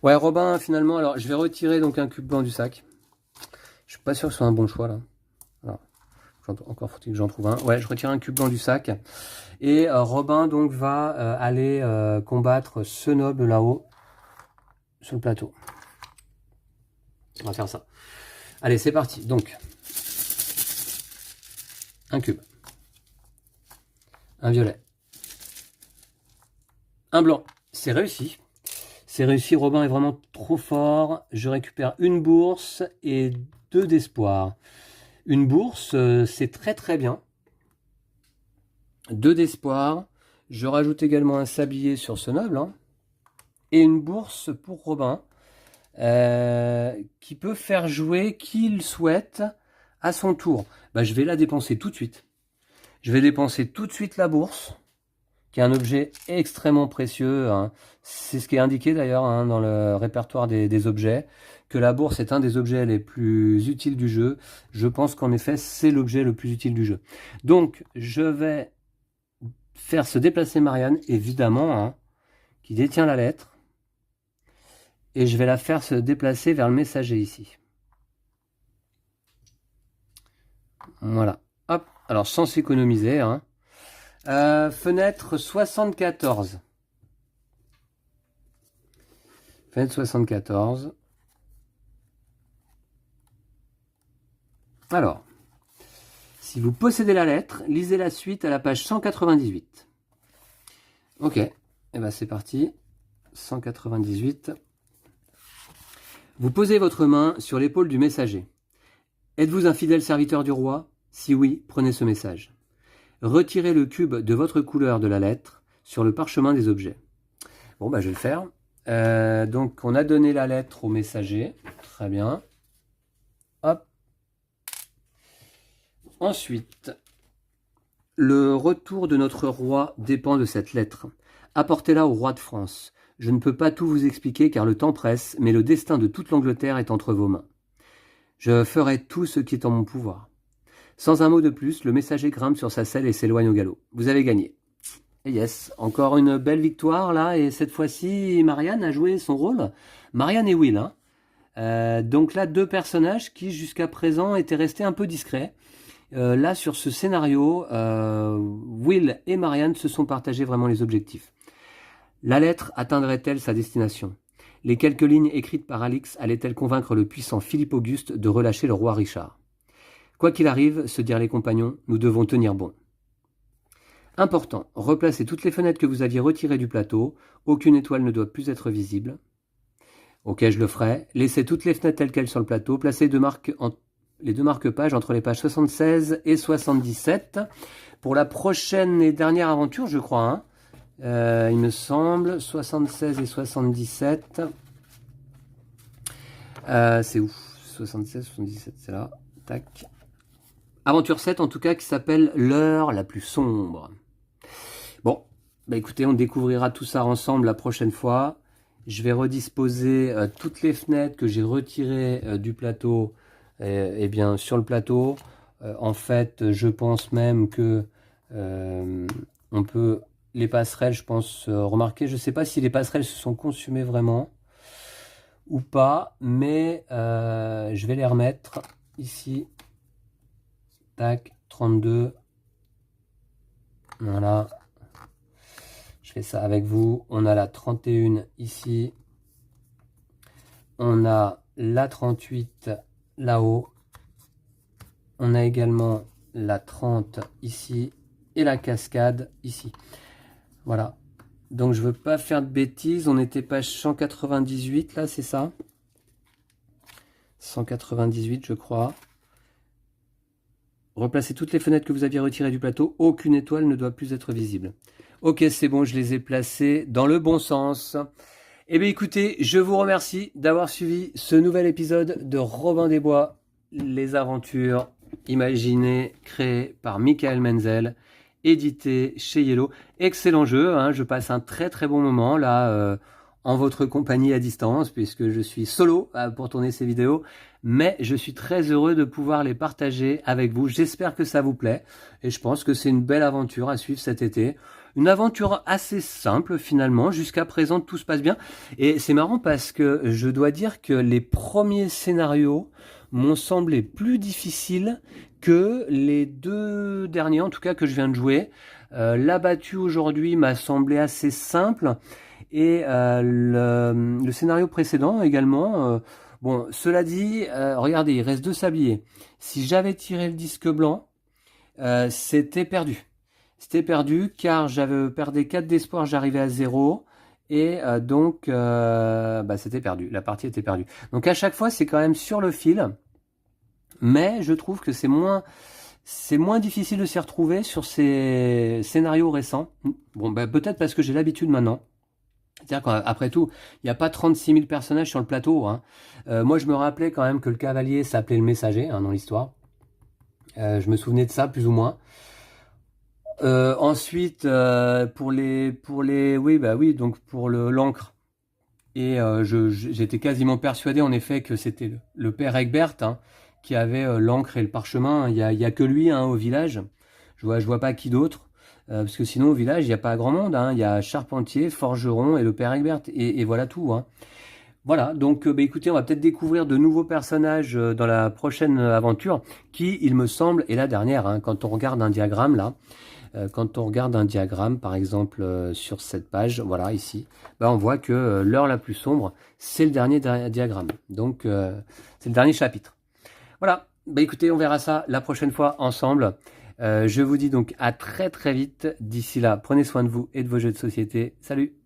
Ouais, Robin, finalement, alors, je vais retirer donc un cube blanc du sac. Je suis pas sûr que ce soit un bon choix, là. Voilà. Encore faut-il que j'en trouve un. Ouais, je retire un cube blanc du sac. Et Robin, donc, va aller combattre ce noble là-haut, sur le plateau. On va faire ça. Allez, c'est parti. Donc, un cube. Un violet. Un blanc. C'est réussi. C'est réussi. Robin est vraiment trop fort. Je récupère une bourse et 2 d'espoir. Une bourse, c'est très très bien. 2 d'espoir. Je rajoute également un sablier sur ce noble. Hein, et une bourse pour Robin. Qui peut faire jouer qui il souhaite à son tour. Bah, je vais la dépenser tout de suite. Je vais dépenser tout de suite la bourse, qui est un objet extrêmement précieux. Hein. C'est ce qui est indiqué d'ailleurs hein, dans le répertoire des objets, que la bourse est un des objets les plus utiles du jeu. Je pense qu'en effet, c'est l'objet le plus utile du jeu. Donc, je vais faire se déplacer Marianne, évidemment, hein, qui détient la lettre. Et je vais la faire se déplacer vers le messager ici. Voilà. Hop. Alors, sans s'économiser. Hein. Fenêtre 74. Fenêtre 74. Alors, si vous possédez la lettre, lisez la suite à la page 198. Ok. Et ben c'est parti. 198. Vous posez votre main sur l'épaule du messager. Êtes-vous un fidèle serviteur du roi? Si oui, prenez ce message. Retirez le cube de votre couleur de la lettre sur le parchemin des objets. Bon, bah, je vais le faire. Donc, on a donné la lettre au messager. Très bien. Hop. Ensuite, le retour de notre roi dépend de cette lettre. Apportez-la au roi de France. Je ne peux pas tout vous expliquer car le temps presse, mais le destin de toute l'Angleterre est entre vos mains. Je ferai tout ce qui est en mon pouvoir. Sans un mot de plus, le messager grimpe sur sa selle et s'éloigne au galop. Vous avez gagné. Et yes, encore une belle victoire là, et cette fois-ci, Marianne a joué son rôle. Marianne et Will. Hein. Donc là, 2 personnages qui jusqu'à présent étaient restés un peu discrets. Là, sur ce scénario, Will et Marianne se sont partagés vraiment les objectifs. La lettre atteindrait-elle sa destination? Les quelques lignes écrites par Alix allaient-elles convaincre le puissant Philippe Auguste de relâcher le roi Richard? Quoi qu'il arrive, se dirent les compagnons, nous devons tenir bon. Important, replacez toutes les fenêtres que vous aviez retirées du plateau, aucune étoile ne doit plus être visible. Ok, je le ferai. Laissez toutes les fenêtres telles quelles sur le plateau, placez les 2 marque-pages entre les pages 76 et 77. Pour la prochaine et dernière aventure, je crois, hein, il me semble, 76 et 77. C'est où? 76, 77, c'est là. Tac. Aventure 7 en tout cas, qui s'appelle L'heure la plus sombre. Bon, bah écoutez, on découvrira tout ça ensemble la prochaine fois. Je vais redisposer toutes les fenêtres que j'ai retirées du plateau bien sur le plateau. En fait, je pense même que on peut les passerelles, je pense, remarquer. Je ne sais pas si les passerelles se sont consumées vraiment ou pas, mais je vais les remettre ici. Tac, 32. Voilà. Je fais ça avec vous. On a la 31 ici. On a la 38 là-haut. On a également la 30 ici. Et la cascade ici. Voilà. Donc je veux pas faire de bêtises. On était page 198 là, c'est ça? 198 je crois. Replacez toutes les fenêtres que vous aviez retirées du plateau. Aucune étoile ne doit plus être visible. Ok, c'est bon, je les ai placées dans le bon sens. Eh bien écoutez, je vous remercie d'avoir suivi ce nouvel épisode de Robin des Bois, les aventures imaginées, créées par Michael Menzel, édité chez Yellow. Excellent jeu, hein, je passe un très très bon moment là en votre compagnie à distance puisque je suis solo pour tourner ces vidéos. Mais je suis très heureux de pouvoir les partager avec vous. J'espère que ça vous plaît et je pense que c'est une belle aventure à suivre cet été. Une aventure assez simple finalement, jusqu'à présent tout se passe bien. Et c'est marrant parce que je dois dire que les premiers scénarios m'ont semblé plus difficiles que les deux derniers, en tout cas que je viens de jouer. L'abattu aujourd'hui m'a semblé assez simple et le scénario précédent également... bon, cela dit, regardez, il reste 2 sabliers. Si j'avais tiré le disque blanc, c'était perdu. C'était perdu car j'avais perdu 4 d'espoir, j'arrivais à 0. Et donc, c'était perdu. La partie était perdue. Donc à chaque fois, c'est quand même sur le fil. Mais je trouve que c'est moins difficile de s'y retrouver sur ces scénarios récents. Bon, peut-être parce que j'ai l'habitude maintenant. C'est-à-dire qu'après tout, il n'y a pas 36 000 personnages sur le plateau. Hein. Moi, je me rappelais quand même que le cavalier s'appelait le messager dans l'histoire. Je me souvenais de ça, plus ou moins. Ensuite, pour l'encre. Et j'étais quasiment persuadé, en effet, que c'était le père Egbert qui avait l'encre et le parchemin. Il y a que lui au village. Je vois pas qui d'autre. Parce que sinon au village il n'y a pas grand monde, il y a charpentier, forgeron et le père Egbert et voilà tout. Voilà, donc écoutez, on va peut-être découvrir de nouveaux personnages dans la prochaine aventure qui, il me semble, est la dernière. Quand on regarde un diagramme là, par exemple sur cette page, voilà ici, on voit que l'heure la plus sombre, c'est le dernier diagramme. Donc c'est le dernier chapitre. Voilà, écoutez, on verra ça la prochaine fois ensemble. Je vous dis donc à très très vite. D'ici là, prenez soin de vous et de vos jeux de société. Salut!